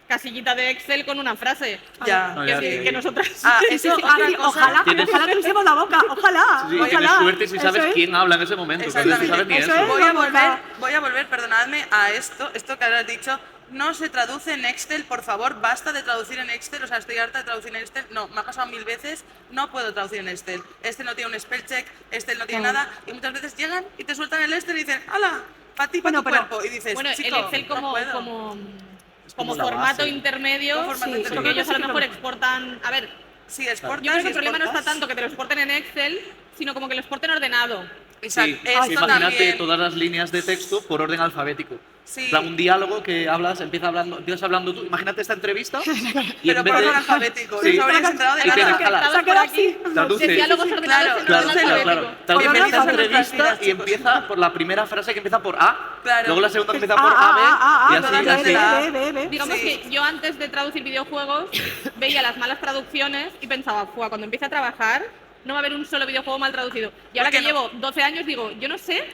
casillita de Excel con una frase. Ya, No, Que, ya, sí, sí. que nosotras. Ah, Sí, eso, sí, otra sí, cosa- ojalá, Tienes- ojalá tuviésemos la boca, ojalá. Sí, ojalá. tienes suerte si Eso sabes es. quién habla en ese momento, que a veces no sabes ni Eso eso. es. Voy a volver, perdonadme, a esto que ahora has dicho. No se traduce en Excel, por favor, basta de traducir en Excel. O sea, estoy harta de traducir en Excel. No, me ha pasado 1000 veces, no puedo traducir en Excel. Este no tiene un spell check, este no tiene Claro. nada. Y muchas veces llegan y te sueltan el Excel y dicen, ¡hala! Para ti, Bueno, para tu pero- cuerpo. Y dices, Bueno, chico, el Excel no puedo. como la formato base. intermedio, Como formato sí, intermedio. porque ellos a lo Sí, mejor claro. exportan. A ver, Sí, exportas yo creo que y el problema no está exportas. tanto que te lo exporten en Excel, sino como que lo exporten ordenado. Exacto, Sí, esto imagínate también. todas las líneas de texto por orden alfabético. Sí. En plan, un diálogo que empiezas hablando tú. Imagínate esta entrevista y Pero en vez por de... orden alfabético. Sí. No os habréis enterado de Y te nada. deja la- Se ha quedado así. Traduce. De diálogos ordenados Claro, en Claro, orden claro, alfabético. claro. Traduce Bienvenidos esta a nuestras entrevista vidas, y chicos. empieza por la primera frase que empieza por A, Claro. luego la segunda que empieza por A, B, y así, todas las así. de la- Ve. Digamos Sí. que yo antes de traducir videojuegos veía las malas traducciones y pensaba, "Fua, cuando empiece a trabajar no va a haber un solo videojuego mal traducido". Y ahora ¿Por qué que no? llevo 12 años digo, yo no sé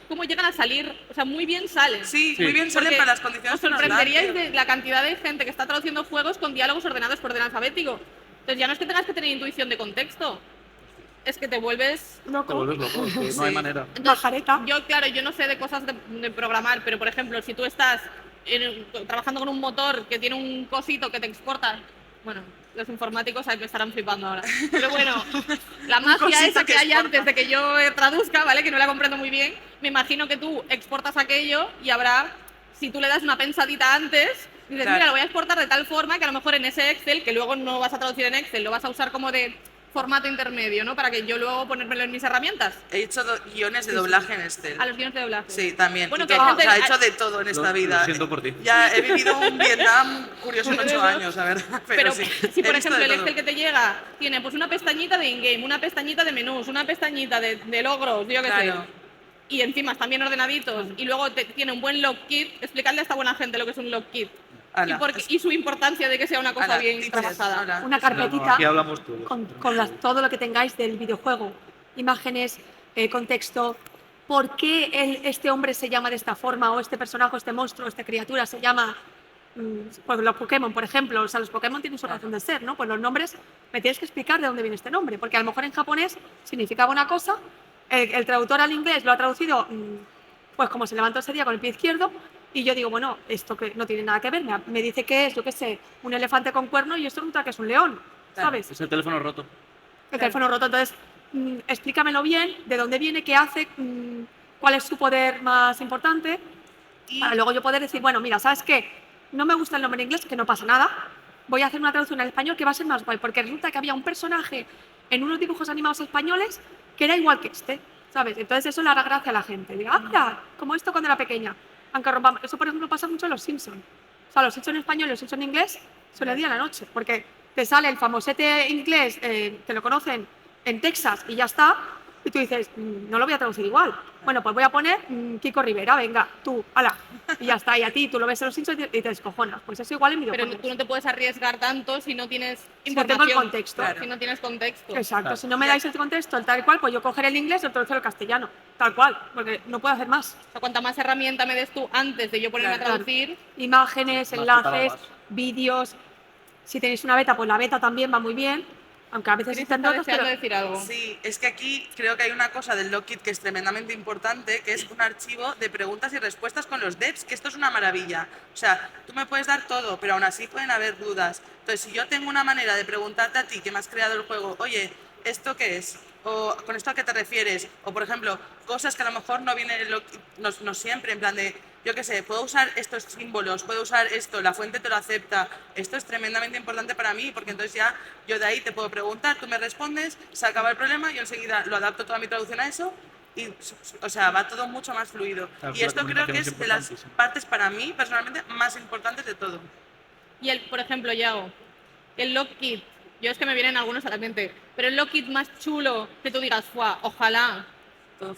cómo llegan a salir, o sea, muy bien salen. Sí, Sí. muy bien salen Porque para las condiciones os que nos dan, sorprenderíais tío. de la cantidad de gente que está traduciendo juegos con diálogos ordenados por orden alfabético. Entonces ya no es que tengas que tener intuición de contexto, es que te vuelves... Te Loco. vuelves loco, es que no hay Sí. manera. Majareta. Yo, claro, yo no sé de cosas de programar, pero por ejemplo, si tú estás trabajando con un motor que tiene un cosito que te exporta, bueno, los informáticos ahí me estarán flipando ahora. Pero bueno, la magia cosito esa que que hay exporta. antes de que yo traduzca, ¿vale? Que no la comprendo muy bien, me imagino que tú exportas aquello y habrá, si tú le das una pensadita antes, dices, Claro. mira, lo voy a exportar de tal forma que a lo mejor en ese Excel, que luego no vas a traducir en Excel, lo vas a usar como de formato intermedio, ¿no? Para que yo luego ponérmelo en mis herramientas, He hecho guiones de doblaje en Excel. a los guiones de doblaje. Sí, también. Bueno, Y que todo. hay gente- O sea, he hecho de todo en esta Lo vida. siento por ti. Ya he vivido un Vietnam curioso en 8 años, la verdad. Pero, Pero sí. si he por visto ejemplo de el todo. Excel que te llega tiene pues una pestañita de in-game, una pestañita de menús, una pestañita de logros, yo qué Claro. sé, y encima están bien ordenaditos y luego tiene un buen log kit, explicarle a esta buena gente lo que es un log kit Ala, y su importancia de que sea una cosa ala, bien tips, trabajada. ala. Una No, carpetita aquí hablamos todos. con todo lo que tengáis del videojuego. Imágenes, contexto, por qué este hombre se llama de esta forma, o este personaje, o este monstruo, o esta criatura se llama... pues los Pokémon, por ejemplo, o sea, los Pokémon tienen su razón de ser, ¿no? Pues los nombres, me tienes que explicar de dónde viene este nombre, porque a lo mejor en japonés significaba una cosa, el traductor al inglés lo ha traducido, pues como se levantó ese día con el pie izquierdo, y yo digo, bueno, esto que no tiene nada que ver, me dice que es, yo qué sé, un elefante con cuerno y esto resulta que es un león, ¿sabes? Es el teléfono roto. El teléfono roto, entonces explícamelo bien, de dónde viene, qué hace, cuál es su poder más importante, para luego yo poder decir, bueno, mira, ¿sabes qué? No me gusta el nombre en inglés, que no pasa nada, voy a hacer una traducción al español que va a ser más guay, porque resulta que había un personaje en unos dibujos animados españoles que era igual que este, ¿sabes? Entonces eso le hará gracia a la gente, diga, mira, como esto cuando era pequeña, aunque rompamos. Eso, por ejemplo, pasa mucho en los Simpsons. O sea, los Simpsons en español y los Simpsons en inglés son el día y la noche, porque te sale el famosete inglés, te lo conocen en Texas y ya está, y tú dices, no lo voy a traducir igual. Bueno, pues voy a poner Kiko Rivera, venga, tú, ala, y ya está, y a ti, tú lo ves en los Simpsons y te descojonas. Pues eso igual en Pero videojuegos. tú no te puedes arriesgar tanto si no tienes Si no información, tengo el contexto. si no tienes contexto. Exacto, Claro. si no me dais el contexto, el tal cual, pues yo cogeré el inglés y lo traduzco al castellano, tal cual, porque no puedo hacer más. O sea, cuanta más herramienta me des tú antes de yo ponerme Claro. a traducir, Imágenes, Más enlaces, preparadas. vídeos. Si tenéis una beta, pues la beta también va muy bien. Aunque a veces Chris están está rotos, deseando pero decir algo. Sí, es que aquí creo que hay una cosa del Logkit que es tremendamente importante, que es un archivo de preguntas y respuestas con los devs, que esto es una maravilla. O sea, tú me puedes dar todo, pero aún así pueden haber dudas. Entonces, si yo tengo una manera de preguntarte a ti que me has creado el juego, oye, ¿esto qué es? O ¿con esto a qué te refieres? O, por ejemplo, cosas que a lo mejor no vienen, no siempre, en plan de, yo qué sé, puedo usar estos símbolos, puedo usar esto, la fuente te lo acepta. Esto es tremendamente importante para mí, porque entonces ya yo de ahí te puedo preguntar, tú me respondes, se acaba el problema, yo enseguida lo adapto toda mi traducción a eso y, o sea, va todo mucho más fluido. Claro, Y la esto creo que comunicación es es de las importantísima. partes para mí, personalmente, más importantes de todo. Y por ejemplo, Yago, el logkit, yo es que me vienen algunos a la mente, pero el logkit más chulo que tú digas, "Fua, ojalá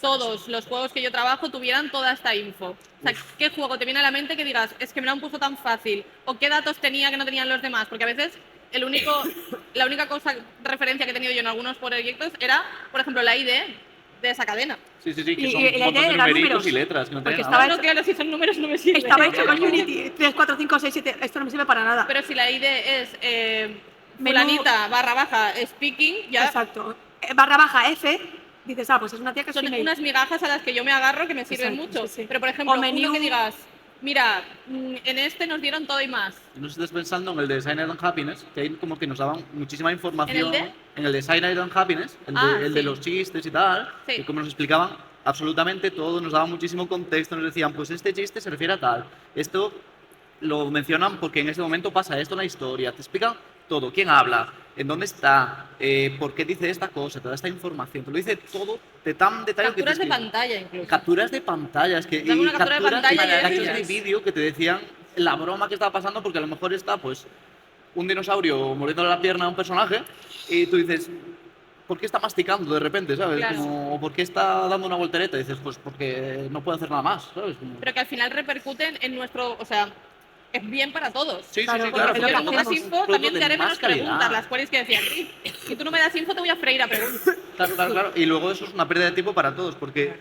todos los juegos que yo trabajo tuvieran toda esta info". O sea, ¿qué juego te viene a la mente que digas, es que me lo han puesto tan fácil? ¿O qué datos tenía que no tenían los demás? Porque a veces la única referencia que he tenido yo en algunos proyectos era, por ejemplo, la ID de esa cadena. Sí, que Y- son y un la montón idea de era numeritos números, y letras que no porque tienen estaba nada. Claro, claro, si son números no me sirve. estaba hecho con no. Unity 3, 4, 5, 6, 7. Esto no me sirve para nada. Pero si la ID es Menú- fulanita / speaking, ya Exacto. /F, dices, pues es una tía que es son female. unas migajas a las que yo me agarro que me sirven Exacto, mucho. sí, sí. Pero, por ejemplo, O menú- uno que digas, mira, en este nos dieron todo y más. No sé si estás pensando en el de Designer and Happiness, que ahí como que nos daban muchísima información. ¿En el de? En el de Designer and Happiness, el de Sí. los chistes y tal, Sí. que como nos explicaban absolutamente todo, nos daban muchísimo contexto, nos decían, pues este chiste se refiere a tal, esto lo mencionan porque en ese momento pasa esto en la historia, te explican todo, quién habla, en dónde está, por qué dice esta cosa, toda esta información, te lo dice todo de tan detalle que te Capturas de explica. pantalla incluso. Capturas de pantalla, es que Dame una captura de pantalla y capturas ya de es. vídeo que te decían la broma que estaba pasando porque a lo mejor está pues un dinosaurio mordiéndole la pierna a un personaje y tú dices, ¿por qué está masticando de repente, sabes? Claro. Como, ¿por qué está dando una voltereta? Y dices, pues porque no puede hacer nada más, ¿sabes? Como- Pero que al final repercuten en nuestro, o sea, es bien para todos. Sí, Claro, sí, porque claro. es lo Porque que tú me das hacemos. info, también te haré menos más calidad. preguntas, las cuales que decían, si tú no me das info te voy a freír a preguntas. Claro. Y luego eso es una pérdida de tiempo para todos, porque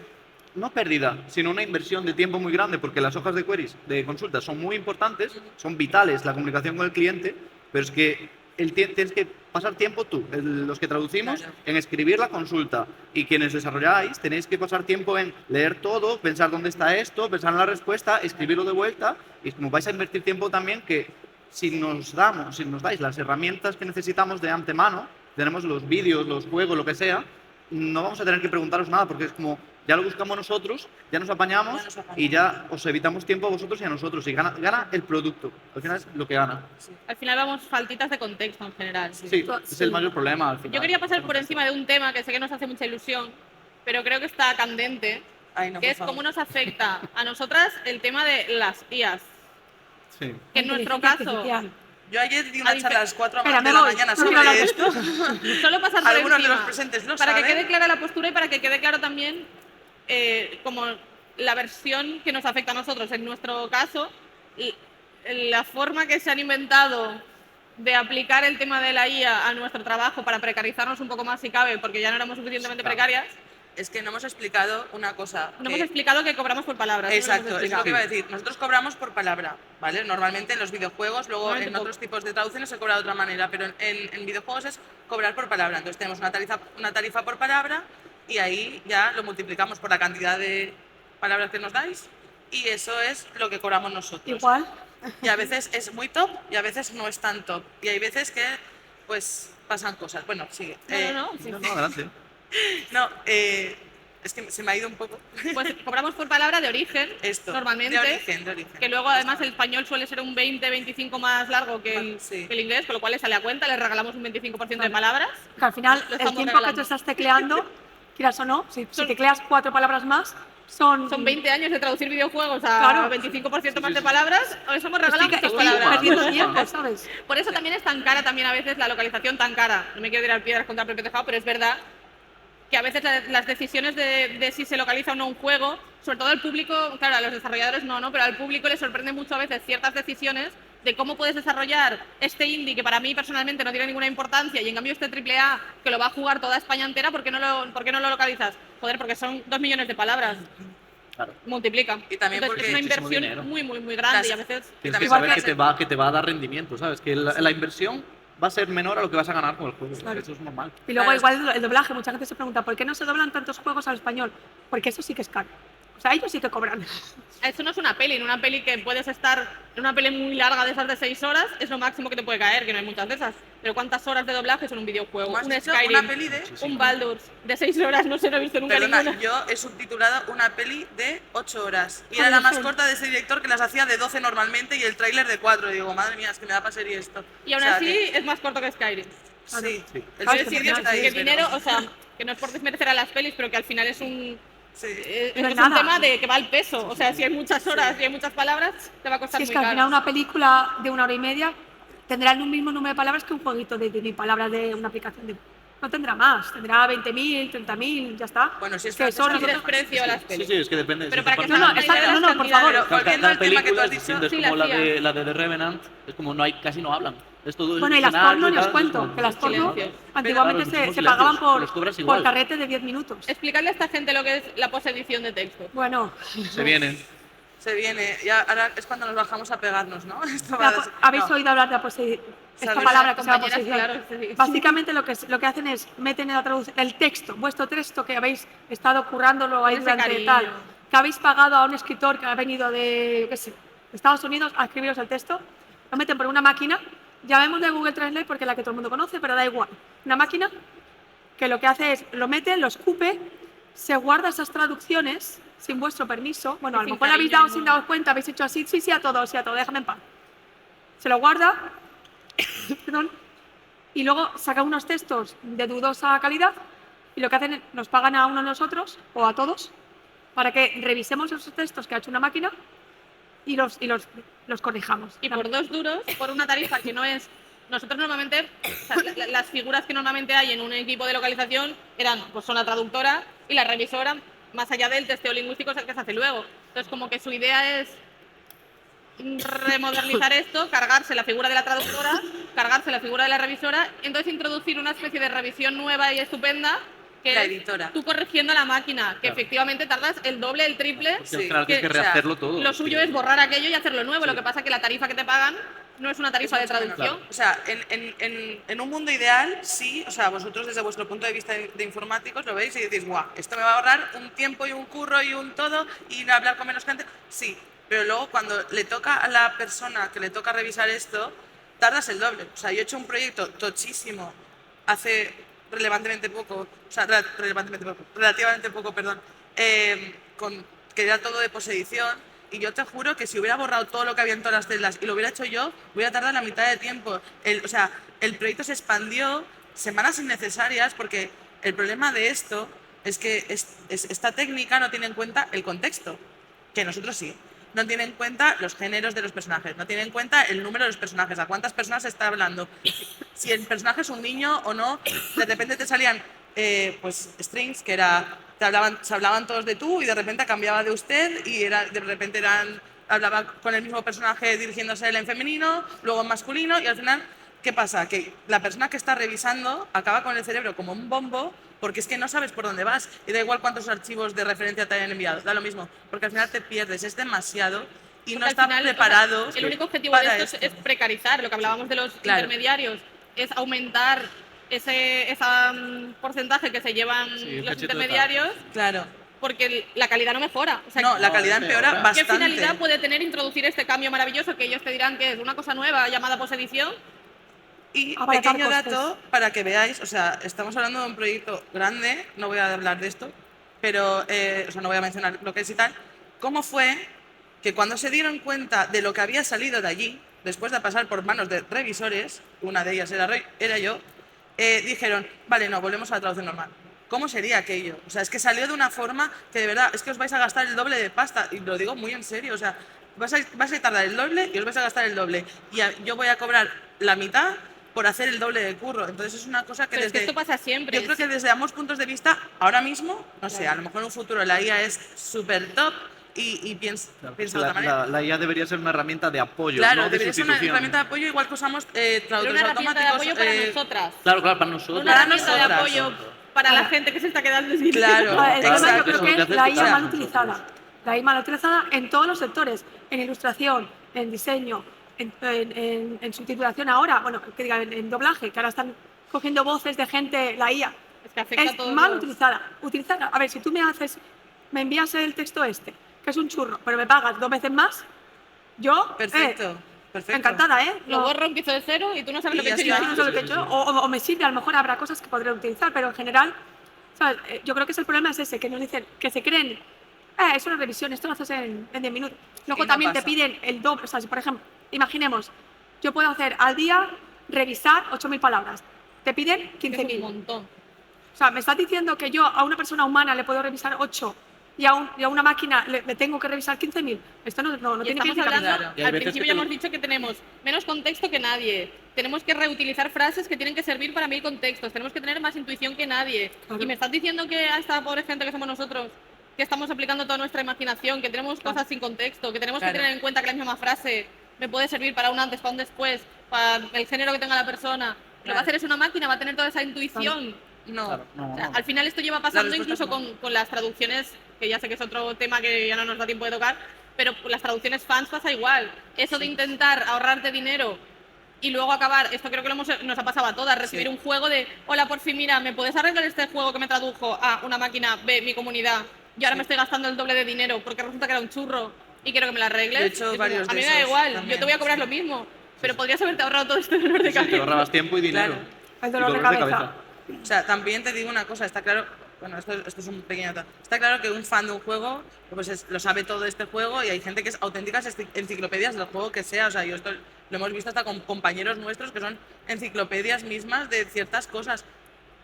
no pérdida, sino una inversión de tiempo muy grande, porque las hojas de queries, de consultas, son muy importantes, son vitales, la comunicación con el cliente, pero es que tienes que pasar tiempo tú, los que traducimos, Claro. en escribir la consulta, y quienes desarrolláis tenéis que pasar tiempo en leer todo, pensar dónde está esto, pensar en la respuesta, escribirlo de vuelta, y como vais a invertir tiempo también que si nos dais las herramientas que necesitamos de antemano, tenemos los vídeos, los juegos, lo que sea, no vamos a tener que preguntaros nada porque es como ya lo buscamos nosotros, ya nos apañamos, Ya nos apañamos. y ya os evitamos tiempo a vosotros y a nosotros y gana el producto. Al final es lo que gana. Al final vamos faltitas de contexto en general. Sí, es el mayor problema al final. Yo quería pasar por encima de un tema que sé que nos hace mucha ilusión, pero creo que está candente, Ay, no, que por es favor. cómo nos afecta a nosotras el tema de las IAs. Sí. Que en nuestro Inteligencia caso, artificial. Yo ayer di una A charla a las 4 Espera, de me la voy. mañana No quiero sobre hablar de esto. solo pasar por Algunos de encima, los presentes lo para que saben. quede clara la postura y para que quede claro también como la versión que nos afecta a nosotros. En nuestro caso, y la forma que se han inventado de aplicar el tema de la IA a nuestro trabajo para precarizarnos un poco más si cabe, porque ya no éramos suficientemente Claro. precarias, Es que no hemos explicado una cosa. no que- hemos explicado que cobramos por palabras. no lo hemos Exacto, es lo explicado. que iba a decir. Nosotros cobramos por palabra, ¿vale? Normalmente en los videojuegos, luego Normalmente en por- otros tipos de traducciones se cobra de otra manera, pero en videojuegos es cobrar por palabra. Entonces tenemos una tarifa por palabra y ahí ya lo multiplicamos por la cantidad de palabras que nos dais y eso es lo que cobramos nosotros. Igual. Y a veces es muy top y a veces no es tan top. Y hay veces que pues pasan cosas. Bueno, sigue. No, sí. No, adelante. No, es que se me ha ido un poco Pues cobramos por palabra de origen, esto. normalmente, De origen. que luego además el español suele ser un 20-25 más largo que Sí. que el inglés, con lo cual le sale a cuenta, le regalamos un 25% de palabras. Que al final, Lo el estamos tiempo que regalando. tú estás tecleando, quieras o no, si Son- tecleas 4 palabras más, son... Son 20 años de traducir videojuegos a Claro. 25% más Sí, de sí. palabras, o estamos regalando Estoy, muchas estoy palabras. perdiendo tiempo, ¿sabes? Por eso también es tan cara también a veces la localización tan cara. No me quiero tirar piedras contra Pepe Tejado, pero es verdad que a veces las decisiones de si se localiza o no un juego, sobre todo al público, claro, a los desarrolladores no, pero al público le sorprende mucho a veces ciertas decisiones de cómo puedes desarrollar este indie que para mí personalmente no tiene ninguna importancia y en cambio este AAA que lo va a jugar toda España entera, ¿por qué no lo localizas? Joder, porque son 2 millones de palabras. Claro. Multiplica. Y también Entonces, porque es una muchísimo inversión dinero. muy grande Las- y a veces Tienes que también saber porque que te va a dar rendimiento, ¿sabes? Que la inversión va a ser menor a lo que vas a ganar con el juego. Claro. Eso es normal. Y luego Claro, igual el doblaje, mucha gente se pregunta, ¿por qué no se doblan tantos juegos al español? Porque eso sí que es caro. O sea, ellos sí que cobran. Eso no es una peli, en una peli que puedes estar, en una peli muy larga de esas de 6 horas, es lo máximo que te puede caer, que no hay muchas de esas. Pero ¿cuántas horas de doblaje son un videojuego? ¿Cómo has Un dicho? Skyrim, Una peli de... un Baldur's de 6 horas, no sé, no he visto nunca Perdona, ninguna. yo he subtitulado una peli de 8 horas. Y Ah, era la no más sé. corta de ese director, que las hacía de 12 normalmente y el tráiler de 4. Y digo, madre mía, es que me da para serie esto. Y aún O sea, así que- es más corto que Skyrim. sí. Sí. El Claro, Es decir, genial, que, está ahí, que pero- dinero, o sea, que no es por desmerecer a las pelis, pero que al final es un, Sí. No es es un nada. tema de que va al peso. O sea, si hay muchas horas y hay muchas palabras, te va a costar Si es muy que al caro. final una película de 1 hora y media tendrá el mismo número de palabras que un jueguito de 10.000 palabras de una aplicación. No tendrá más, tendrá 20.000, 30.000, ya está. Bueno, si es que francesa, son No tiene- desprecio a las Sí, pelis. sí, es que depende. Pero si para te que pones- No, se hagan exacto, una idea de no, las por favor. cantidades. Pero volviendo al tema que tú has películas dicho, distintas, sí, como la la hacía. de The Revenant, es como no hay, casi no hablan. Es todo Bueno, y las escenario porno, y ni os tal, cuento, es como- que las porno Silencios. antiguamente Claro, se muchísimos pagaban silencios, pero los cobras por igual. carrete de 10 minutos. Explicarle a esta gente lo que es la posedición de texto. Bueno, Se vienen. se viene. Ya ahora es cuando nos bajamos a pegarnos, ¿no? Esto va la a po- ser- ¿habéis no. oído hablar de la posesión? Esta Sabes, palabra que se llama compañeras, posesión. claro, sí. Básicamente lo que hacen es meten en la traducción el texto, vuestro texto que habéis estado currándolo ahí Con ese durante cariño. tal, que habéis pagado a un escritor que ha venido de, yo qué sé, de Estados Unidos a escribiros el texto, lo meten por una máquina, llamémosle Google Translate porque es la que todo el mundo conoce, pero da igual. Una máquina que lo que hace es lo mete, lo escupe, se guarda esas traducciones sin vuestro permiso. Bueno, a lo Sin mejor le habéis cariño, dado sin daros cuenta, habéis hecho así, sí, sí a todo, déjame en paz. Se lo guarda, perdón, y luego saca unos textos de dudosa calidad y lo que hacen es nos pagan a uno de nosotros o a todos para que revisemos esos textos que ha hecho una máquina y los corrijamos. Y por 2 duros, por una tarifa que no es... Nosotros normalmente, o sea, las figuras que normalmente hay en un equipo de localización eran, pues son la traductora y la revisora, más allá del testeo lingüístico es el que se hace luego. Entonces, como que su idea es remodernizar esto, cargarse la figura de la traductora, cargarse la figura de la revisora, y entonces introducir una especie de revisión nueva y estupenda que La es editora. tú corrigiendo a la máquina, que Claro. efectivamente tardas el doble, el triple. Porque al Sí, final tienes que que, o sea, rehacerlo todo. Lo suyo es borrar aquello y hacerlo nuevo. Lo que pasa es que la tarifa que te pagan no es una tarifa de Es mucho menor. traducción. O sea, en un mundo ideal, sí, o sea, vosotros desde vuestro punto de vista de informáticos lo veis y decís, guau, esto me va a ahorrar un tiempo y un curro y un todo y no hablar con menos gente. Sí, pero luego cuando le toca a la persona que le toca revisar esto, tardas el doble. O sea, yo he hecho un proyecto tochísimo hace relativamente poco, perdón, que era todo de posedición. Y yo te juro que si hubiera borrado todo lo que había en todas las celdas y lo hubiera hecho yo, hubiera tardado la mitad de tiempo. O sea, el proyecto se expandió semanas innecesarias porque el problema de esto es que esta técnica no tiene en cuenta el contexto, que nosotros sí. No tiene en cuenta los géneros de los personajes, no tiene en cuenta el número de los personajes, a cuántas personas se está hablando. Si el personaje es un niño o no, de repente te salían pues strings que era se hablaban todos de tú y de repente cambiaba de usted y de repente hablaba con el mismo personaje dirigiéndose a él en femenino, luego en masculino y al final, ¿qué pasa? Que la persona que está revisando acaba con el cerebro como un bombo porque es que no sabes por dónde vas y da igual cuántos archivos de referencia te hayan enviado, da lo mismo, porque al final te pierdes, es demasiado y no Porque al está final, preparado. o sea, el único objetivo de para esto es precarizar. Lo que hablábamos de los Claro. intermediarios es aumentar ese porcentaje que se llevan Sí, el los cachete de intermediarios, Claro. porque la calidad no mejora. O sea, No, la No, calidad es empeora peor. bastante. ¿qué finalidad puede tener introducir este cambio maravilloso que ellos te dirán que es una cosa nueva llamada posedición? Y Abaratar pequeño costes. dato para que veáis, o sea, estamos hablando de un proyecto grande, no voy a hablar de esto, pero, o sea, no voy a mencionar lo que es y tal. ¿Cómo fue que cuando se dieron cuenta de lo que había salido de allí, después de pasar por manos de revisores, una de ellas era yo, dijeron, vale, no, volvemos a la traducción normal? ¿Cómo sería aquello? O sea, es que salió de una forma que de verdad, es que os vais a gastar el doble de pasta, y lo digo muy en serio, o sea, vais a tardar el doble y os vais a gastar el doble. Y yo voy a cobrar la mitad por hacer el doble de curro. Entonces es una cosa que Pero es que desde... esto pasa siempre. Yo creo que desde ambos puntos de vista, ahora mismo, no sé, a lo mejor en un futuro la IA es súper top y piensa de otra manera. La IA debería ser una herramienta de apoyo, Claro, no de debería ser una sustitución. herramienta de apoyo igual que usamos Pero traductores una herramienta de automáticos. apoyo para nosotras. Claro, claro, para nosotros. Una Para herramienta de nosotras. apoyo para la gente que se está quedando sin Claro. El tema yo exacto. creo Eso que es lo es que la hace IA que mal sea. utilizada. La IA mal utilizada en todos los sectores, en ilustración, en diseño, en subtitulación ahora, bueno, que diga en doblaje, que ahora están cogiendo voces de gente, la IA, Es que afecta a es todos mal los- utilizada. A ver, si tú me envías el texto este, que es un churro, pero me pagas 2 veces más, yo, Perfecto, perfecto. encantada, ¿eh? Lo No- borro, empiezo de cero y tú no sabes Y lo que he ya hecho yo. está. no sé lo que he hecho, o me sirve, a lo mejor habrá cosas que podré utilizar, pero en general, ¿sabes? Yo creo que el problema es ese, que nos dicen, que se creen, es una revisión, esto lo haces en 10 minutos. Luego Y no también te pasa. piden el doble, o sea, si por ejemplo, imaginemos, yo puedo hacer al día, revisar 8.000 palabras, te piden Que es un 15.000. montón. O sea, me estás diciendo que yo a una persona humana le puedo revisar 8 y a una máquina le tengo que revisar 15.000. Esto no Y tiene estamos pies ni cabeza. hablando, Claro. Y hay al veces principio que ya te lo- hemos dicho que tenemos menos contexto que nadie. Tenemos que reutilizar frases que tienen que servir para 1000 contextos. Tenemos que tener más intuición que nadie. Claro. Y me estás diciendo que a esta pobre gente que somos nosotros, que estamos aplicando toda nuestra imaginación, que tenemos cosas sin contexto, que tenemos Claro. que tener en cuenta que la misma frase me puede servir para un antes, para un después, para el género que tenga la persona. Lo que va Claro. a hacer es una máquina, va a tener toda esa intuición. No. Claro, no, O sea, no. al final esto lleva pasando respuesta incluso es no. con las traducciones, que ya sé que es otro tema que ya no nos da tiempo de tocar, pero con las traducciones fans pasa igual. Eso de intentar ahorrarte dinero y luego acabar, esto creo que nos ha pasado a todas, recibir Sí. un juego de, hola, por fin, mira, ¿me puedes arreglar este juego que me tradujo a una máquina, B, mi comunidad? Y ahora Sí. me estoy gastando el doble de dinero porque resulta que era un churro y quiero que me lo arregles. Yo he hecho Es como, varios a mí de me da esos igual, también, yo te voy a cobrar sí. lo mismo, pero podrías haberte ahorrado todo este dolor de Sí, te cabeza. ahorrabas tiempo y dinero. Claro. El Y dolor de cabeza. O sea, también te digo una cosa, está claro, bueno, esto es un pequeño dato. Está claro que un fan de un juego pues lo sabe todo de este juego y hay gente que es auténticas enciclopedias del juego que sea. O sea, yo esto lo hemos visto hasta con compañeros nuestros que son enciclopedias mismas de ciertas cosas.